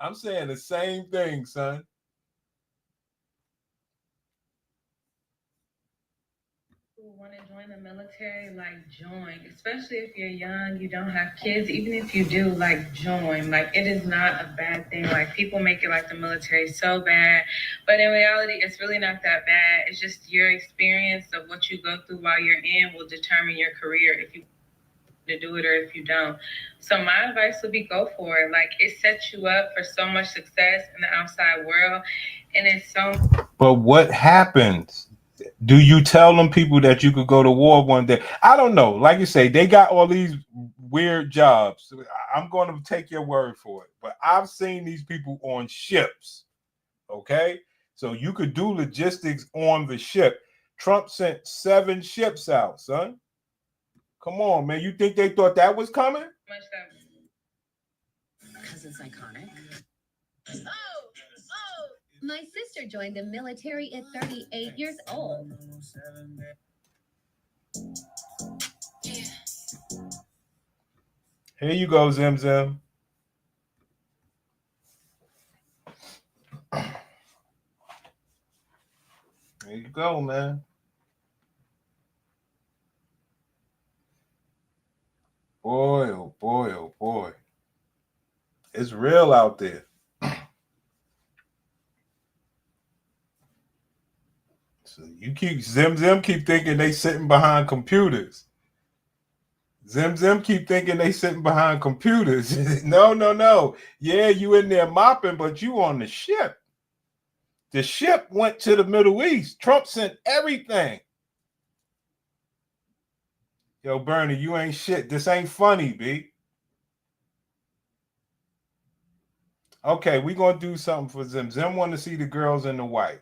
I'm saying the same thing, son. Who want to join the military, like join, especially if you're young, you don't have kids. Even if you do, like join. Like it is not a bad thing. Like people make it like the military is so bad, but in reality it's really not that bad. It's just your experience of what you go through while you're in will determine your career, if you to do it or if you don't. So my advice would be go for it. Like it sets you up for so much success in the outside world, and it's so. But what happens? Do you tell them people that you could go to war one day? I don't know. Like you say, they got all these weird jobs. I'm going to take your word for it. But I've seen these people on ships. Okay? So you could do logistics on the ship. Trump sent 7 ships out, son. Come on, man. You think they thought that was coming? Because it's iconic. My sister joined the military at 38 years old. Here you go, Zim Zim. There you go, man. Boy, oh boy, oh boy. It's real out there. So you keep Zim keep thinking they sitting behind computers. Zim keep thinking they sitting behind computers. No. Yeah, you in there mopping, but you on the ship. The ship went to the Middle East. Trump sent everything. Yo, Bernie, you ain't shit. This ain't funny, B. Okay, we gonna do something for Zim. Zim want to see the girls in the white.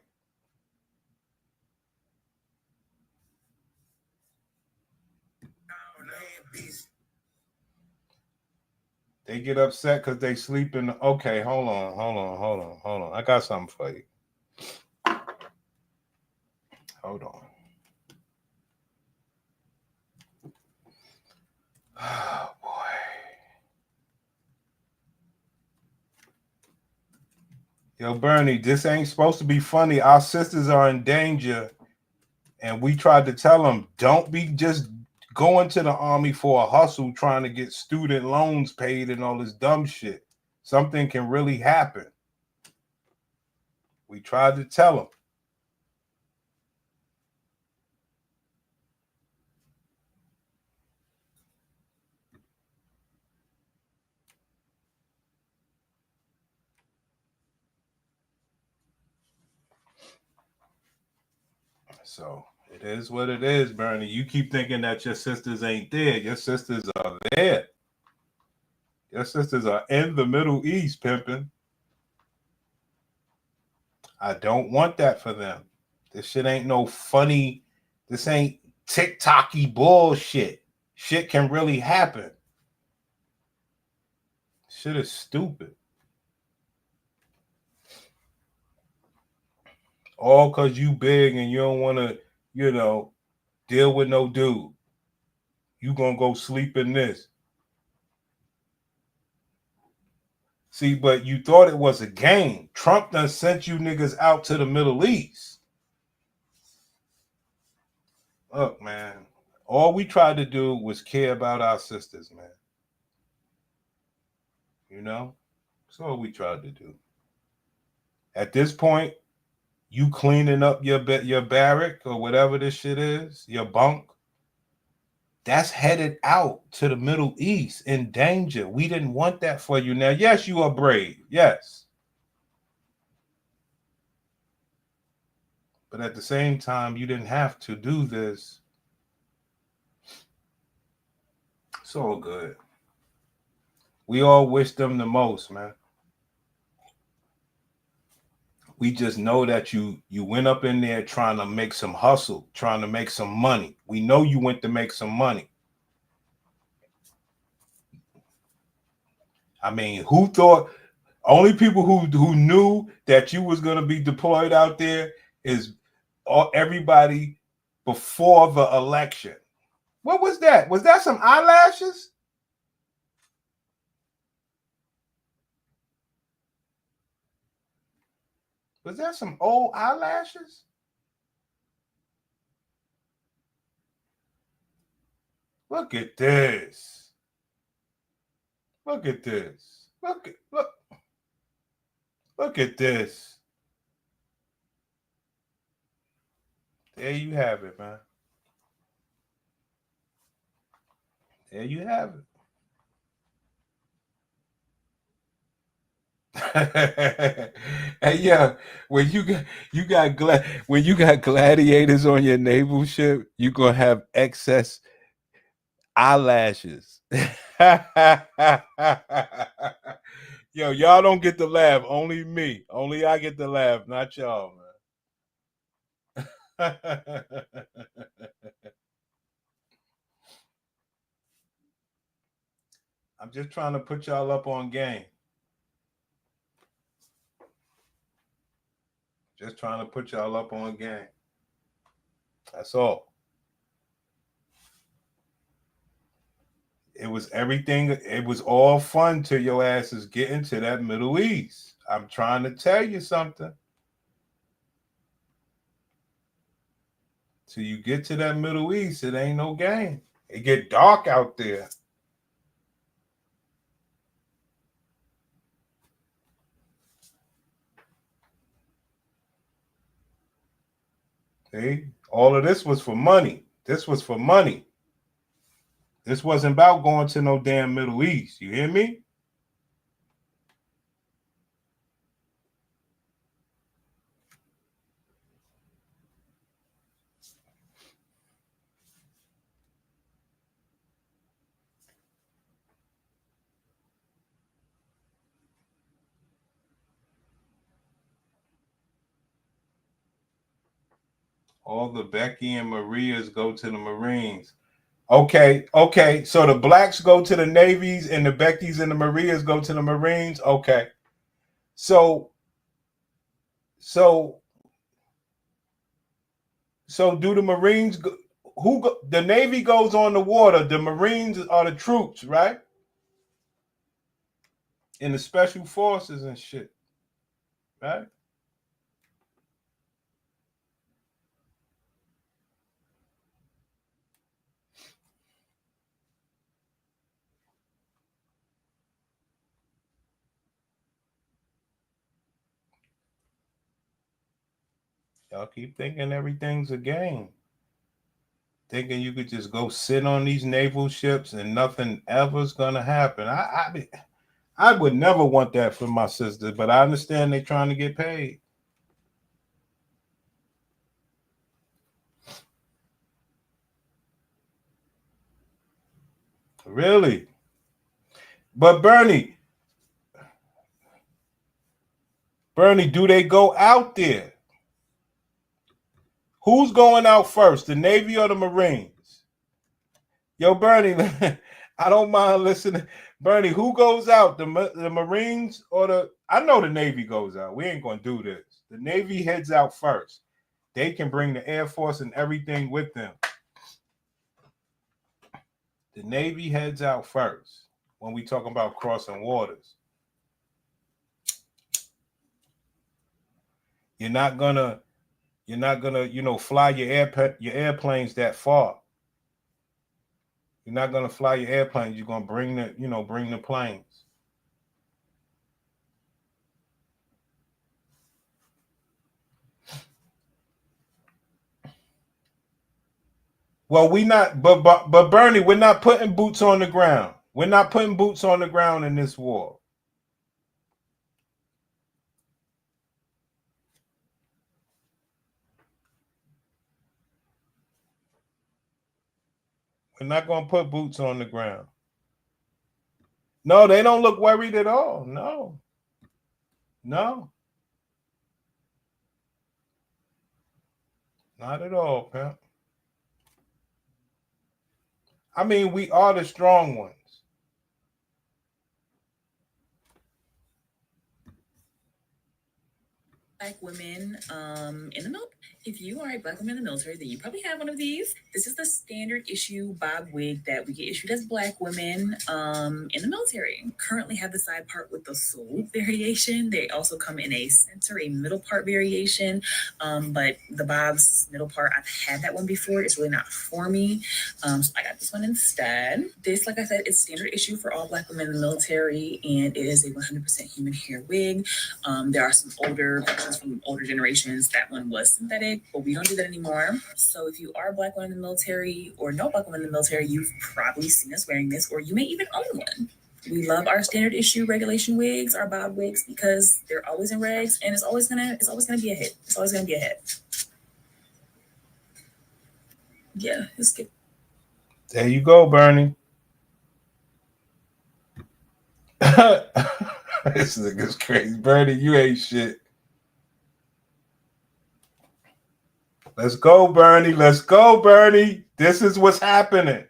They get upset because they sleep in. Okay, hold on. I got something for you. Hold on. Oh, boy. Yo, Bernie, this ain't supposed to be funny. Our sisters are in danger. And we tried to tell them, don't be just going to the army for a hustle trying to get student loans paid and all this dumb shit. Something can really happen. We tried to tell them. So it is what it is, Bernie. You keep thinking that your sisters ain't there. Your sisters are there. Your sisters are in the Middle East, pimping. I don't want that for them. This shit ain't no funny. This ain't TikTok-y bullshit. Shit can really happen. Shit is stupid. All because you big and you don't want to, deal with no dude. You gonna go sleep in this. See, but you thought it was a game. Trump done sent you niggas out to the Middle East. Look, man, all we tried to do was care about our sisters, man. That's all we tried to do. At this point, you cleaning up your barrack or whatever this shit is, your bunk, that's headed out to the Middle East in danger. We didn't want that for you. Now, yes, you are brave. Yes. But at the same time, you didn't have to do this. It's all good. We all wish them the most, man. We just know that you went up in there trying to make some hustle, trying to make some money. We know you went to make some money. I mean, who thought? Only people who knew that you was going to be deployed out there is everybody before the election. What was that? Was that some eyelashes? Was that some old eyelashes? Look at this. Look at this. Look at this. There you have it, man. There you have it. And yeah, when you got gladiators on your naval ship, you're gonna have excess eyelashes. Yo, y'all don't get to laugh. Only me. Only I get to laugh, not y'all, man. I'm just trying to put y'all up on game. Just trying to put y'all up on game. That's all. It was everything. It was all fun till your asses get into that Middle East. I'm trying to tell you something. Till you get to that Middle East, it ain't no game. It get dark out there. See? All of this was for money. This was for money. This wasn't about going to no damn Middle East. You hear me? All the Becky and Marias go to the Marines. Okay. So the blacks go to the Navies and the Beckys and the Marias go to the Marines. Okay. So do the Marines go, the Navy goes on the water, the Marines are the troops, right? In the special forces and shit. Right? Y'all keep thinking everything's a game. Thinking you could just go sit on these naval ships and nothing ever's gonna happen. I would never want that for my sisters, but I understand they're trying to get paid. Really? But Bernie, do they go out there? Who's going out first, the Navy or the Marines? Yo, Bernie, I don't mind listening. Bernie, who goes out, the Marines or the... I know the Navy goes out. We ain't going to do this. The Navy heads out first. They can bring the Air Force and everything with them. The Navy heads out first when we talk about crossing waters. You're not gonna, fly your airplanes that far. You're not gonna fly your airplanes. You're gonna bring the planes. Well, but Bernie, we're not putting boots on the ground. We're not putting boots on the ground in this war. We're not going to put boots on the ground. No, they don't look worried at all. No. Not at all, pimp. I mean, we are the strong ones. Black women in the military. If you are a Black woman in the military, then you probably have one of these. This is the standard issue bob wig that we get issued as Black women in the military. Currently have the side part with the swoop variation. They also come in a center, a middle part variation. But the bob's middle part, I've had that one before. It's really not for me. So I got this one instead. This, like I said, is standard issue for all Black women in the military, and it is a 100% human hair wig. There are some older versions from older generations. That one was synthetic, but we don't do that anymore. So if you are a Black woman in the military or no Black woman in the military, you've probably seen us wearing this, or you may even own one. We love our standard issue regulation wigs, our bob wigs, because they're always in regs, and it's always gonna be a hit. It's always gonna be a hit. Yeah, it's good. There you go, Bernie. This nigga's crazy. Bernie, you ain't shit. Let's go, Bernie. Let's go, Bernie. This is what's happening.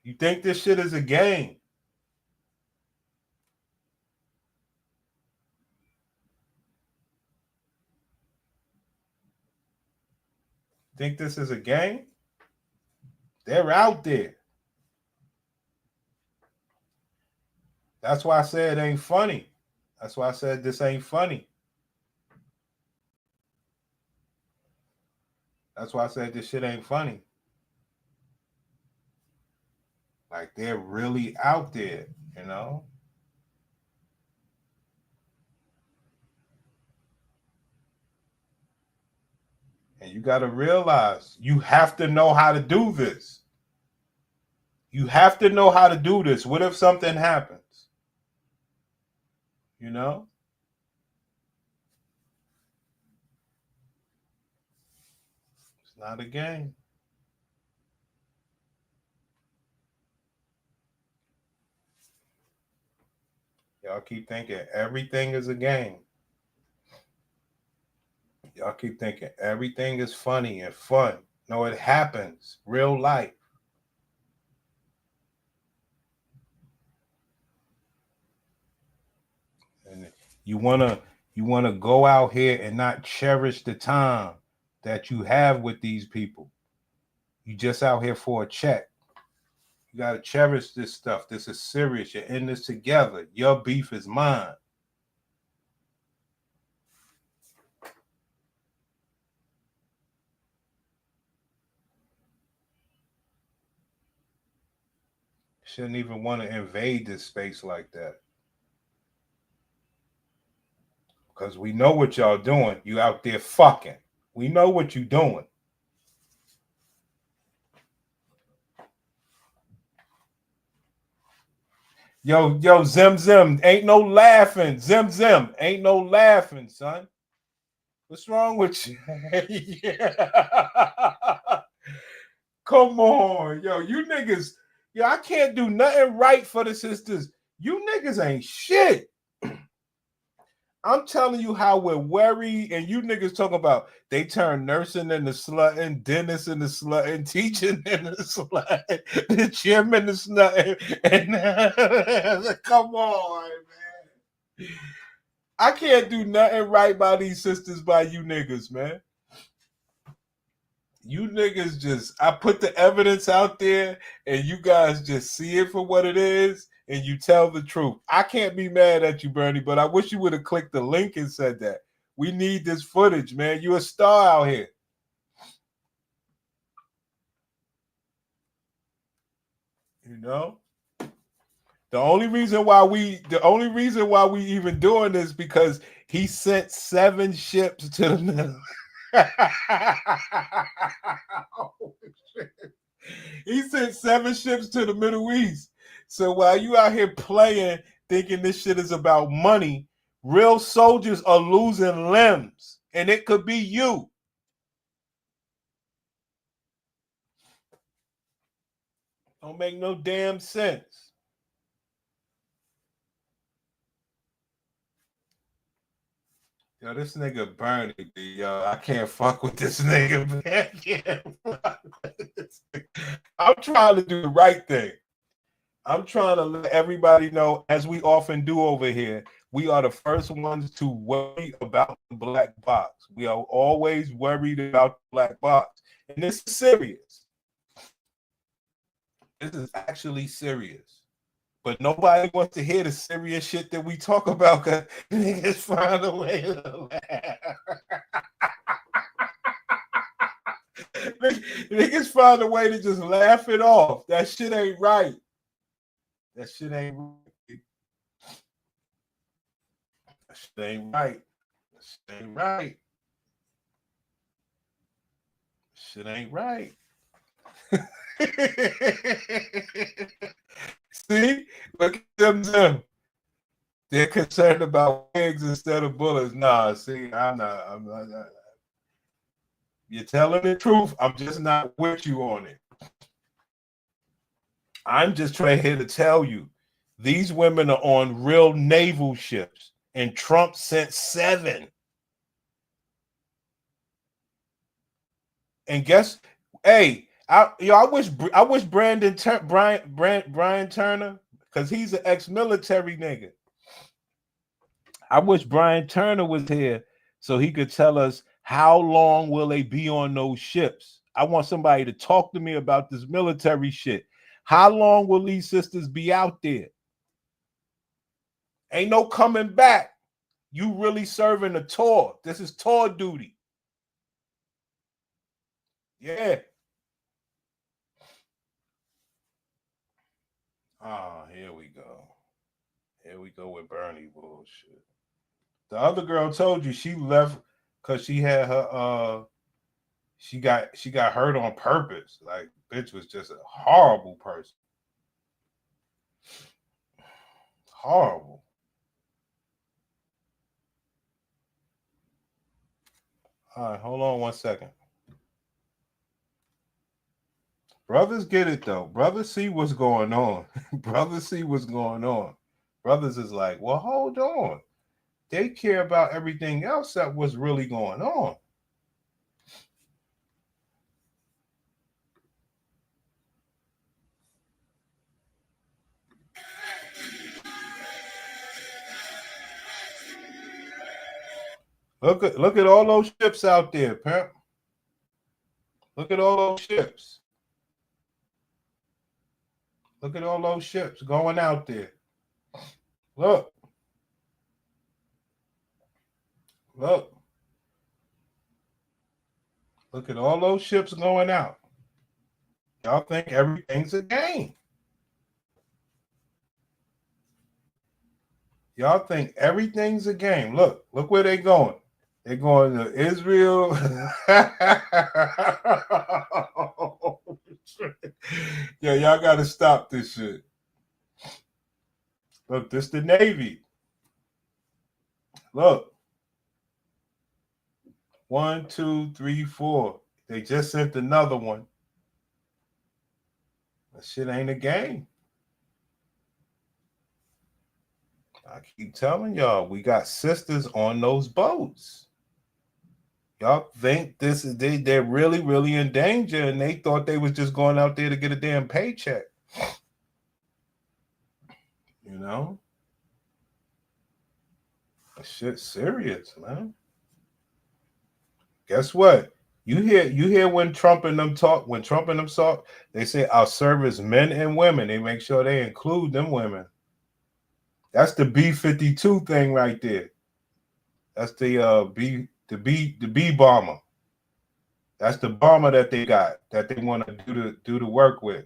You think this shit is a game? Think this is a game? They're out there. That's why I said it ain't funny. That's why I said this ain't funny. That's why I said this shit ain't funny. Like, they're really out there, you know? And you got to realize you have to know how to do this. You have to know how to do this. What if something happens? You know? It's not a game. Y'all keep thinking everything is a game. Y'all keep thinking everything is funny and fun. No, it happens. Real life. And you wanna go out here and not cherish the time that you have with these people. You just out here for a check. You gotta cherish this stuff. This is serious. You're in this together. Your beef is mine. Shouldn't even want to invade this space like that. Because we know what y'all doing. You out there fucking. We know what you doing. Yo, Zim, ain't no laughing. Zim, ain't no laughing, son. What's wrong with you? Yeah. Come on, yo, you niggas. Yo, I can't do nothing right for the sisters. You niggas ain't shit. I'm telling you how we're worried, and you niggas talking about they turn nursing into slutting, dentist into slutting, teaching into slutting, the gym into slutting, and come on, man. I can't do nothing right by these sisters by you niggas, man. You niggas just, I put the evidence out there, and you guys just see it for what it is, and you tell the truth. I can't be mad at you, Bernie, but I wish you would have clicked the link and said that. We need this footage, man. You a star out here. You know? The only reason why we even doing this because he sent 7 ships to the middle. Oh, he sent 7 ships to the Middle East. So while you out here playing, thinking this shit is about money, real soldiers are losing limbs, and it could be you. Don't make no damn sense. Yo, this nigga Bernie, yo, I can't fuck with this nigga, man. I'm trying to do the right thing. I'm trying to let everybody know, as we often do over here, we are the first ones to worry about the black box. We are always worried about the black box. And this is serious. This is actually serious. But nobody wants to hear the serious shit that we talk about because niggas find a way to laugh. Niggas find a way to just laugh it off. That shit ain't right. That shit ain't right. That shit ain't right. That shit ain't right. Shit ain't right. See? Look at them. They're concerned about wigs instead of bullets. Nah, see, I'm not. You're telling the truth. I'm just not with you on it. I'm just trying here to tell you, these women are on real naval ships, and Trump sent 7. And guess, hey, I wish Brian Turner, because he's an ex-military nigga. I wish Brian Turner was here so he could tell us how long will they be on those ships. I want somebody to talk to me about this military shit. How long will these sisters be out there? Ain't no coming back. You really serving a tour. This is tour duty. Yeah. Ah, here we go. Here we go with Bernie bullshit. The other girl told you she left because she had her she got hurt on purpose. Like, bitch was just a horrible person. Horrible. All right, hold on one second. Brothers get it though. Brothers see what's going on. Brothers see what's going on. Brothers is like, well, hold on. They care about everything else that was really going on. Look at all those ships out there, pimp. Look at all those ships. Look at all those ships going out there. Look. Look. Look at all those ships going out. Y'all think everything's a game. Y'all think everything's a game. Look where they're going. They're going to Israel. Yeah, y'all got to stop this shit. Look, this the Navy. Look. 1, 2, 3, 4. They just sent another one. That shit ain't a game. I keep telling y'all, we got sisters on those boats. Y'all think this is they're really, really in danger, and they thought they was just going out there to get a damn paycheck. You know? That shit's serious, man. Guess what? You hear when Trump and them talk, they say our service men and women. They make sure they include them women. That's the B-52 thing right there. That's the B bomber. That's the bomber that they got that they want to do the work with.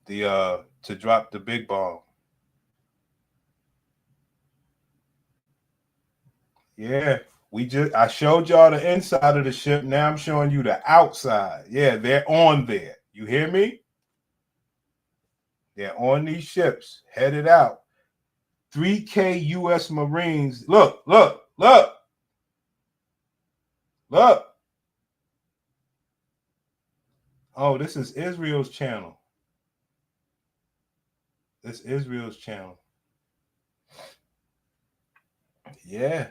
To drop the big bomb. Yeah, I showed y'all the inside of the ship. Now I'm showing you the outside. Yeah, they're on there. You hear me? They're on these ships, headed out. 3K U.S. Marines. Look. Oh, this is Israel's channel. This is Israel's channel. Yeah.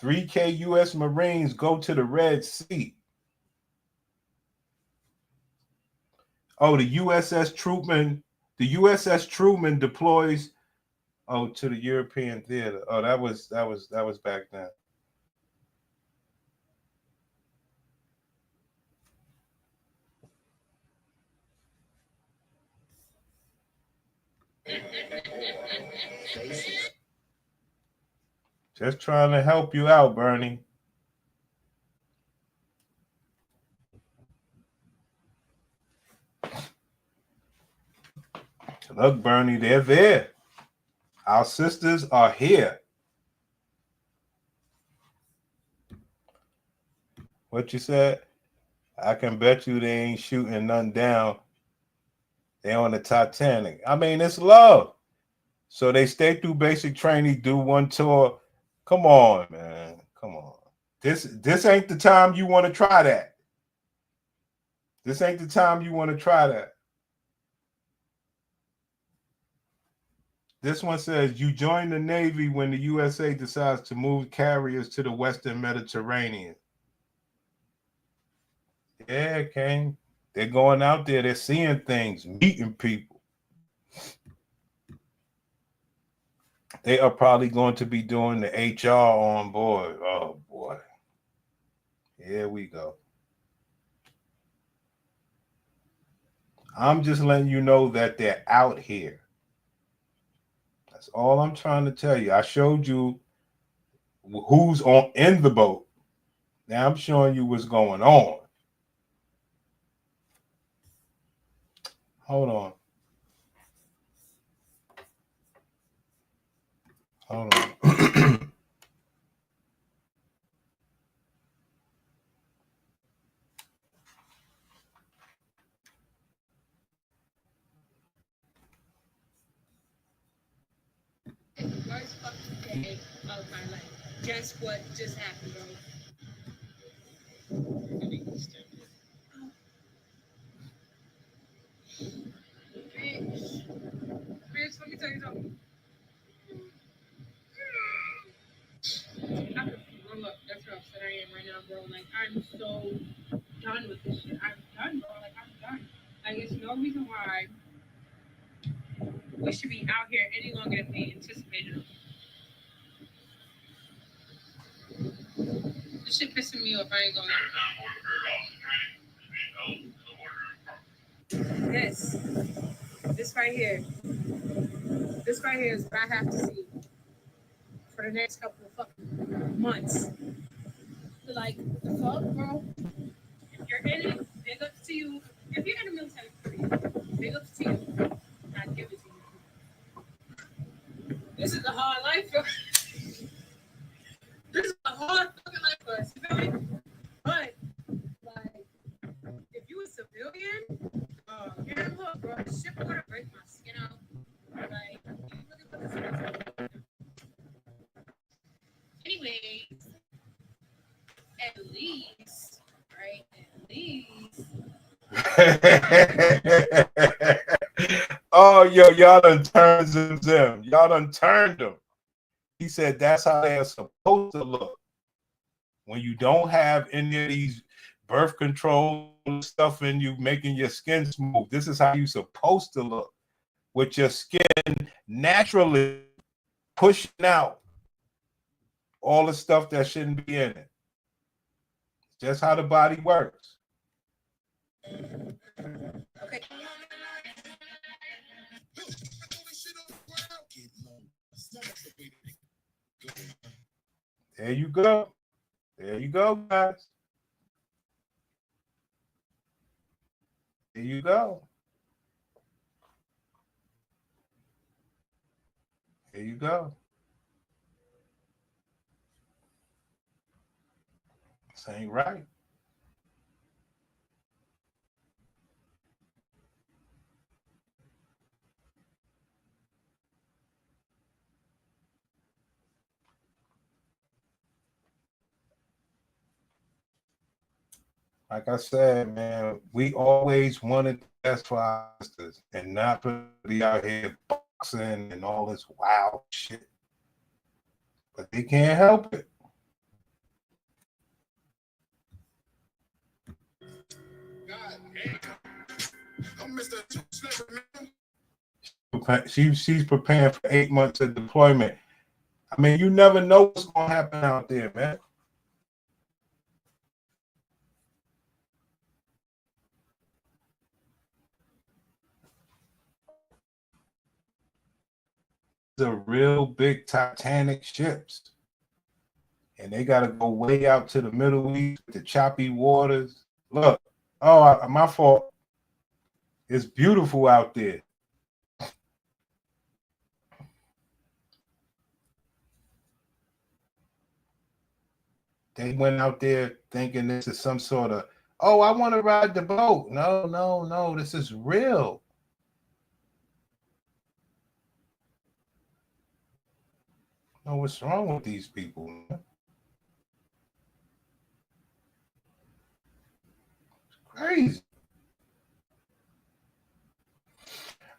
3K U.S. Marines go to the Red Sea. Oh, the USS Truman deploys Oh, to the European theater. Oh, that was back then. Just trying to help you out, Bernie. Look, Bernie, they're there. Our sisters are here. What you said? I can bet you they ain't shooting nothing down. They on the Titanic. I mean, it's love. So they stay through basic training, do one tour. Come on, man. Come on. This ain't the time you want to try that. This ain't the time you want to try that. This one says you join the Navy when the USA decides to move carriers to the Western Mediterranean. Yeah, King. They're going out there. They're seeing things, meeting people. They are probably going to be doing the HR on board. Oh, boy. Here we go. I'm just letting you know that they're out here. That's all I'm trying to tell you. I showed you who's in the boat. Now I'm showing you what's going on. Hold on. Hold on. Worst fucking day of my life. Guess what just happened, bro? Bitch. Bitch, let me tell you something. I could roll up. That's how upset I am right now, bro. Like, I'm so done with this shit. I'm done, bro. Like, I'm done. Like, there's no reason why we should be out here any longer than we anticipated. This shit pissing me off. I ain't gonna lie. This right here. This right here is what I have to see for the next couple of fucking months. Like, the fuck, bro? If you're in it, big ups to you. If you're in the military, big ups to you. I'd give it to you. This is a hard life, bro. This is a hard fucking life for us, you feel me? But, like, if you a civilian, you're in hook, bro. Shit would break my skin out. Like, you really put this in. Anyways, at least, right? At least. Oh, yo, y'all done turned them. Y'all done turned them. He said that's how they're supposed to look. When you don't have any of these birth control stuff and you making your skin smooth, this is how you're supposed to look. With your skin naturally pushing out all the stuff that shouldn't be in it. Just how the body works. Okay. There you go. There you go, guys. There you go. There you go. This ain't right. Like I said, man, we always wanted the best for our sisters and not to be out here boxing and all this wild shit. But they can't help it. she's preparing for 8 months of deployment. I mean, you never know what's gonna happen out there, man. The real big Titanic ships, and they got to go way out to the Middle East, the choppy waters. Look, oh, my fault. It's beautiful out there. They went out there thinking this is some sort of, oh, I want to ride the boat. No, no, no, this is real. No, what's wrong with these people, man? It's crazy.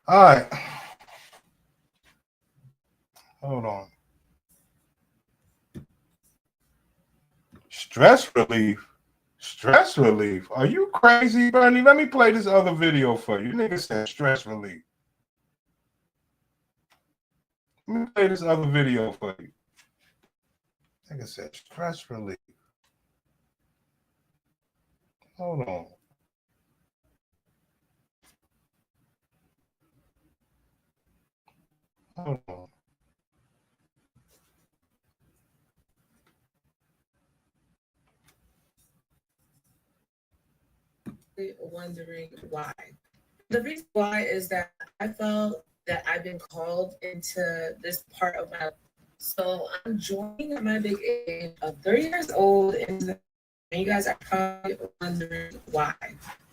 All right. Hold on. Stress relief. Stress relief. Are you crazy, Bernie? Let me play this other video for you. Nigga said stress relief. Let me play this other video for you. Nigga said stress relief. Hold on. Hold on. Wondering why. The reason why is that I felt that I've been called into this part of my life. So I'm joining at my big age of 30 years old, and you guys are probably wondering why.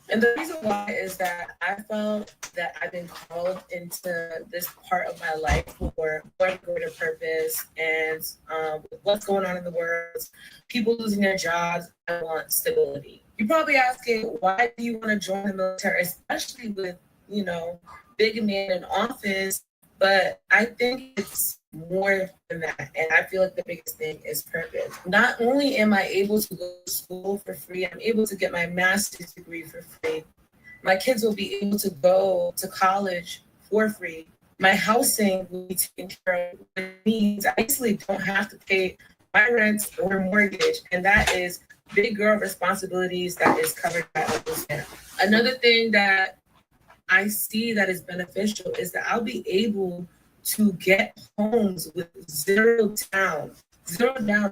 And the reason why is that I felt that I've been called into this part of my life for a greater purpose, and what's going on in the world, people losing their jobs, I want stability. You're probably asking, why do you want to join the military, especially with, big men in office? But I think it's more than that. And I feel like the biggest thing is purpose. Not only am I able to go to school for free, I'm able to get my master's degree for free. My kids will be able to go to college for free. My housing will be taken care of, which means I basically don't have to pay my rent or mortgage. And that is big girl responsibilities that is covered by Uncle Sam. Another thing that I see that is beneficial is that I'll be able to get homes with zero down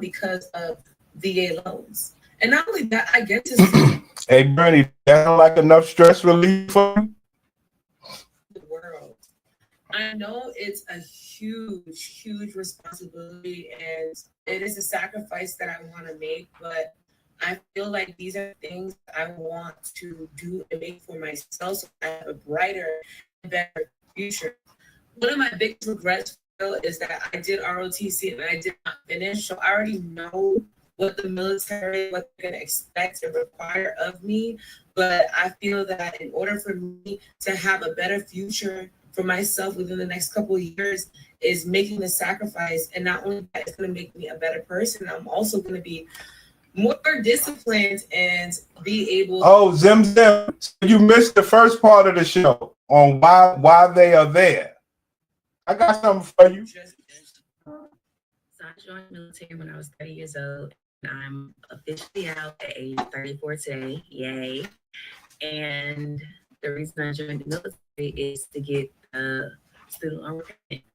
because of VA loans. And not only that, I get to see Hey, Bernie, that sound like enough stress relief for you? the world. I know it's a huge responsibility, and it is a sacrifice that I want to make, but I feel like these are things I want to do and make for myself so I have a brighter and better future. One of my biggest regrets is that I did ROTC and I did not finish. So I already know what the military, what they're going to expect and require of me. But I feel that in order for me to have a better future for myself within the next couple of years is making the sacrifice. And not only that, it's going to make me a better person, I'm also going to be more disciplined and be able. Oh, Zim, you missed the first part of the show on why they are there. I got something for you. So I joined the military when I was 30 years old, and I'm officially out at age 34 today. Yay. And the reason I joined the military is to get student loan repayment.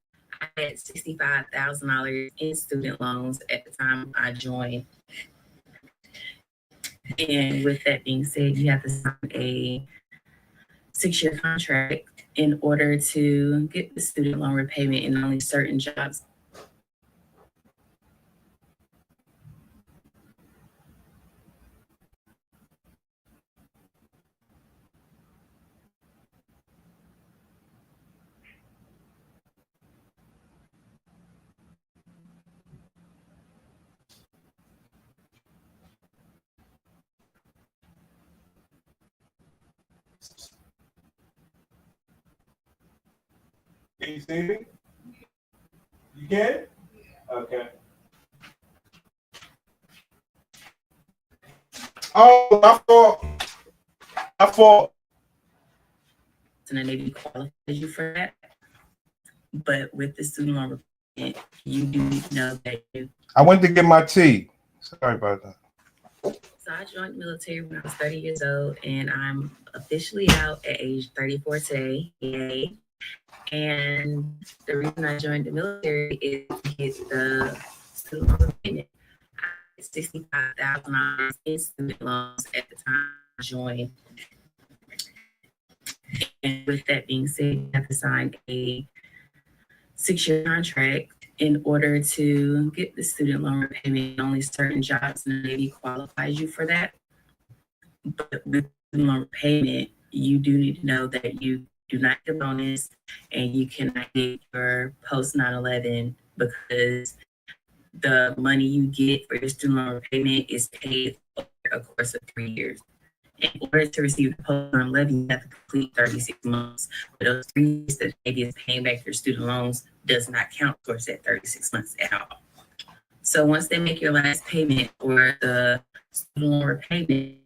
I had $65,000 in student loans at the time I joined. And with that being said, you have to sign a 6-year contract in order to get the student loan repayment in only certain jobs. Can you see me? You can? Okay. Oh, I thought. And the Navy qualifies you for that. But with the student loan repayment, you do know that you. I went to get my tea. Sorry about that. So I joined the military when I was 30 years old, and I'm officially out at age 34 today. Yay. And the reason I joined the military is to get the student loan repayment. I had $65,000 in student loans at the time I joined. And with that being said, I have to sign a 6-year contract in order to get the student loan repayment. Only certain jobs in the Navy qualifies you for that. But with student loan repayment, you do need to know that you do not get a bonus and you cannot get your post 9/11 because the money you get for your student loan repayment is paid over a course of 3 years. In order to receive the post 9/11, you have to complete 36 months. But those 3 years that the Navy is paying back your student loans does not count towards that 36 months at all. So once they make your last payment for the student loan repayment,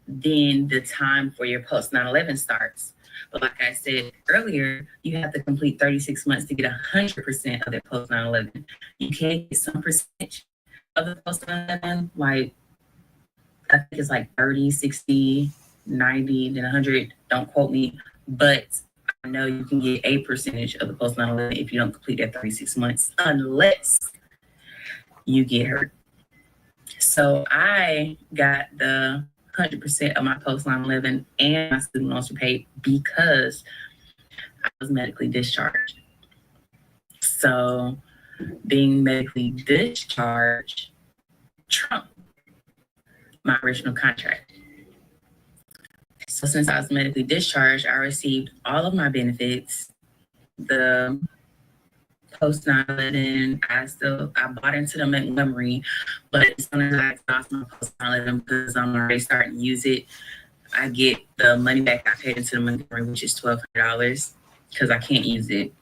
then the time for your post 9/11 starts. But like I said earlier, you have to complete 36 months to get 100% of the post 9/11. You can't get some percentage of the post 9/11, like I think it's like 30, 60, 90, then 100. Don't quote me, but I know you can get a percentage of the post 9/11 if you don't complete that 36 months, unless you get hurt. So I got the 100% of my post 9/11 and my student loans were paid because I was medically discharged. So being medically discharged trumped my original contract. So since I was medically discharged, I received all of my benefits. The post 9/11, I bought into the Montgomery, but as soon as I exhaust my post 9/11 because I'm already starting to use it, I get the money back I paid into the Montgomery, which is $1,200 because I can't use it.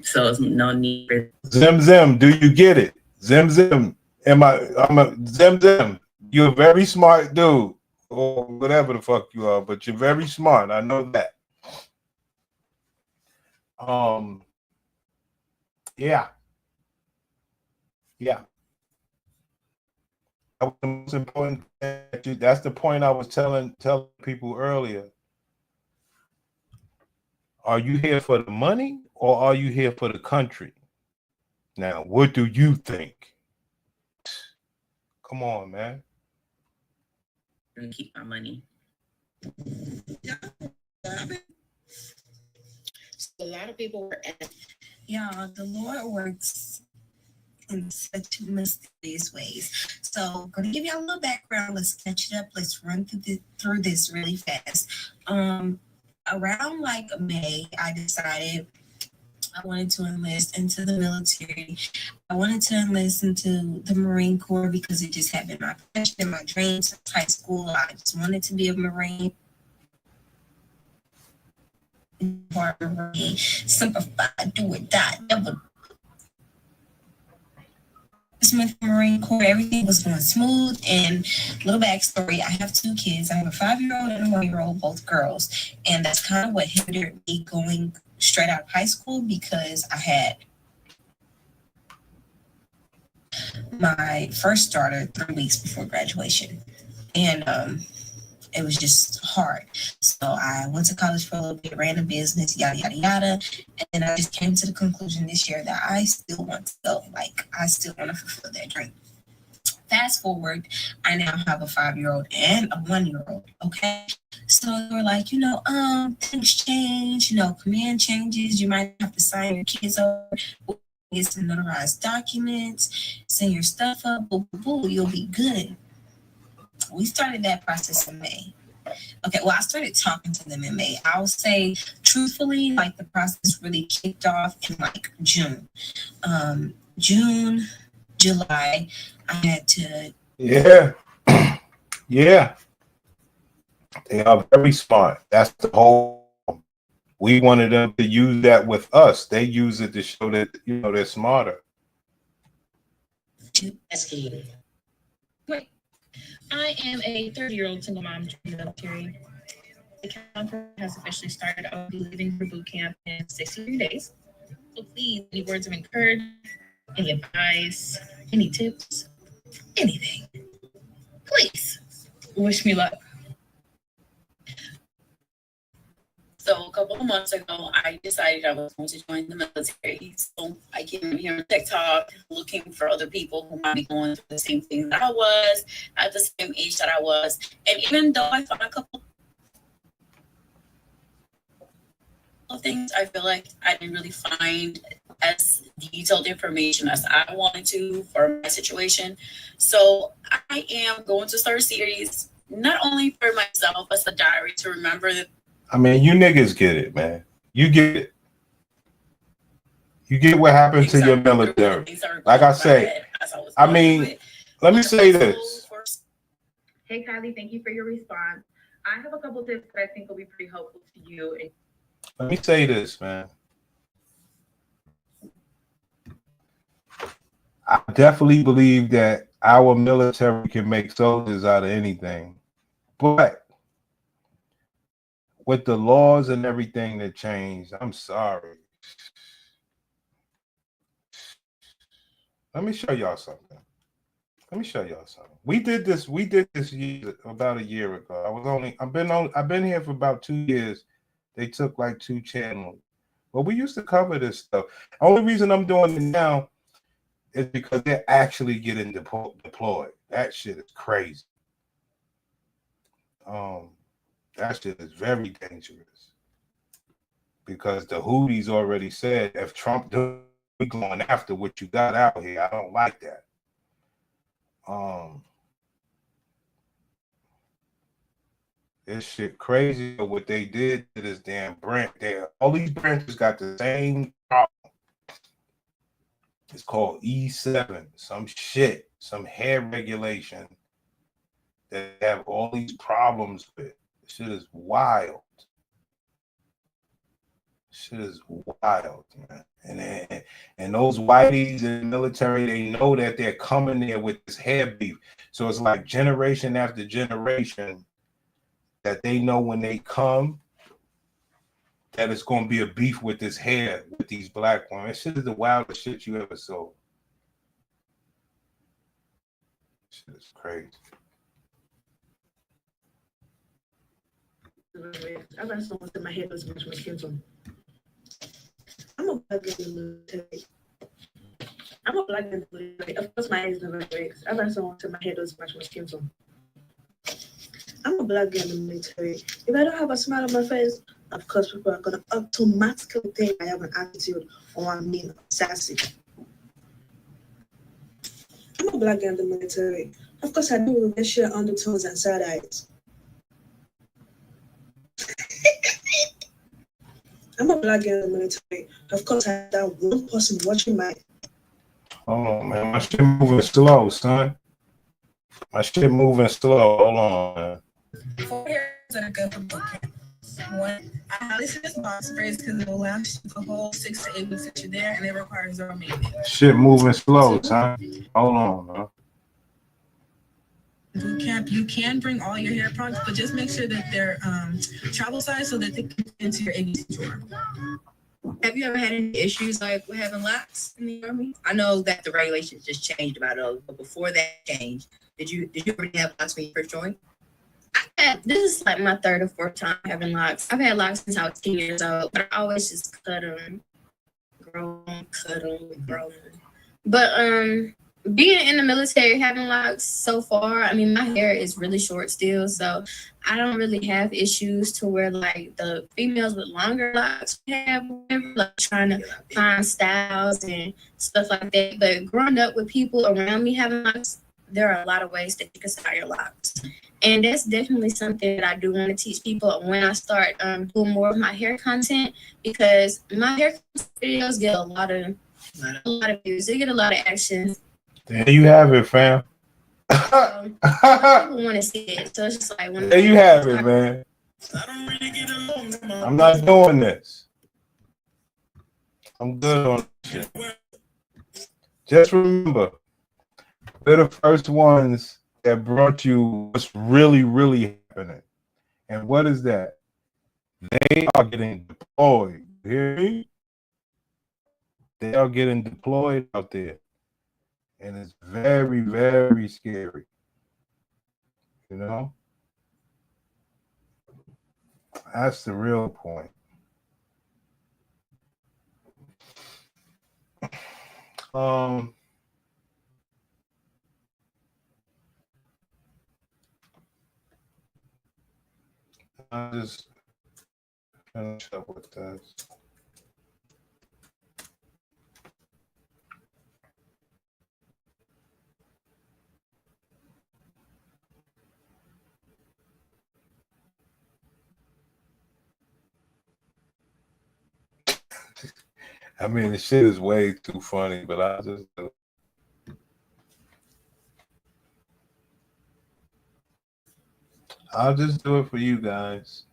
So it's no need for Zim, do you get it? Zim, I'm a Zim. You're a very smart dude, or whatever the fuck you are, but you're very smart. I know that. Yeah. That was the most important thing. That's the point I was telling people earlier. Are you here for the money or are you here for the country? Now, what do you think? Come on, man. And keep my money. A lot of people were at, y'all, the Lord works in such mysterious ways. So I'm gonna give y'all a little background. Let's catch it up. Let's run through this really fast. Around like May, I decided I wanted to enlist into the military. I wanted to enlist into the Marine Corps because it just had been my passion and my dream since high school. I just wanted to be a Marine. Simplified, do or die, never. With the Marine Corps, everything was going smooth. And little backstory: I have 2 kids. I have a 5-year-old and a 1-year-old, both girls, and that's kind of what hindered me going straight out of high school because I had my first daughter 3 weeks before graduation, and it was just hard. So I went to college for a little bit, ran a business, yada, yada, yada. And I just came to the conclusion this year that I still want to go. Like, I still want to fulfill that dream. Fast forward, I now have a 5-year-old and a 1-year-old, okay? So they were like, things change, command changes. You might have to sign your kids over, get some notarized documents, send your stuff up, boo, boo, boo, you'll be good. We started that process in May. Okay, well, I started talking to them in May. I'll say, truthfully, like the process really kicked off in like June. June, July, I had to. Yeah. Yeah. They are very smart. That's the whole. We wanted them to use that with us. They use it to show that, they're smarter. Wait. I am a 30-year-old single mom in the military. The countdown has officially started. I'll be leaving for boot camp in 63 days. So please, any words of encouragement, any advice, any tips, anything, please wish me luck. So a couple of months ago, I decided I was going to join the military. So I came here on TikTok looking for other people who might be going through the same thing that I was at the same age that I was. And even though I found a couple of things, I feel like I didn't really find as detailed information as I wanted to for my situation. So I am going to start a series, not only for myself as a diary to remember that. I mean, you niggas get it, man. You get it. You get what happened to your military. Like I say, I mean, let me say this. Hey, Kylie, thank you for your response. I have a couple tips that I think will be pretty helpful to you. Let me say this, man. I definitely believe that our military can make soldiers out of anything. But with the laws and everything that changed, I'm sorry. Let me show y'all something. We did this about a year ago. I've been here for about 2 years. They took like 2 channels. But we used to cover this stuff. The only reason I'm doing it now is because they're actually getting deployed. That shit is crazy. That shit is very dangerous. Because the Houthis already said if Trump does, we going after what you got out here. I don't like that. This shit crazy what they did to this damn branch. All these branches got the same problem. It's called E7, some hair regulation that have all these problems with. This shit is wild. Shit is wild, man. And those whiteys in the military, they know that they're coming there with this hair beef. So it's like generation after generation that they know when they come that it's going to be a beef with this hair, with these black women. This shit is the wildest shit you ever saw. Shit is crazy. I got someone in my head was much more skin tone. I'm a black girl in the military. Of course, my age is never breaks. I got someone in my head was much more skin tone. I'm a black girl in the military. If I don't have a smile on my face, of course, people are going to automatically think I have an attitude or I'm mean, sassy. I'm a black girl in the military. Of course, I do share undertones and side eyes. I'm a black girl in the military. Of course, I have that one person watching my. Oh man, my shit moving slow, son. My shit moving slow. Hold on, man. 4 years are good for boot camp. One, I highly suggest box sprays because it will last you the whole 6 to 8 weeks that you're there, and it requires zero maintenance. Shit moving slow, son. Hold on, man. Boot camp, you can bring all your hair products, but just make sure that they're travel size so that they can fit into your ABC drawer. Have you ever had any issues like with having locks in the Army? I know that the regulations just changed about it, but before that change, did you already have locks when you first joined? This is like my 3rd or 4th time having locks. I've had locks since I was 10 years old, but I always just cut them, grow them. But being in the military, having locks so far, I mean, my hair is really short still, so I don't really have issues to where like the females with longer locks have, like trying to find styles and stuff like that. But growing up with people around me having locks, there are a lot of ways that you can style your locks. And that's definitely something that I do want to teach people when I start doing more of my hair content, because my hair videos get a lot of views. They get a lot of action. There you have it, fam. People want to see it, so it's just like when There you have it, man. I'm not doing this. I'm good on shit. Just remember, we're the first ones that brought you what's really, really happening. And what is that? They are getting deployed. You hear me? They are getting deployed out there. And it's very, very scary. You know? That's the real point. I'll just finish up with this. I mean, the shit is way too funny, but I'll just do it. I'll just do it for you guys.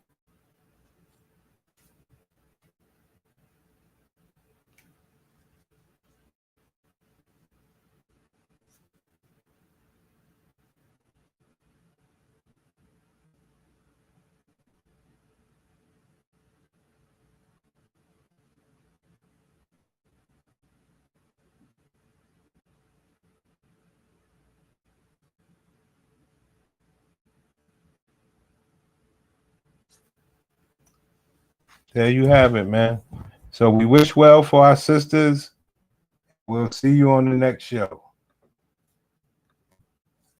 There you have it, man. So we wish well for our sisters. We'll see you on the next show.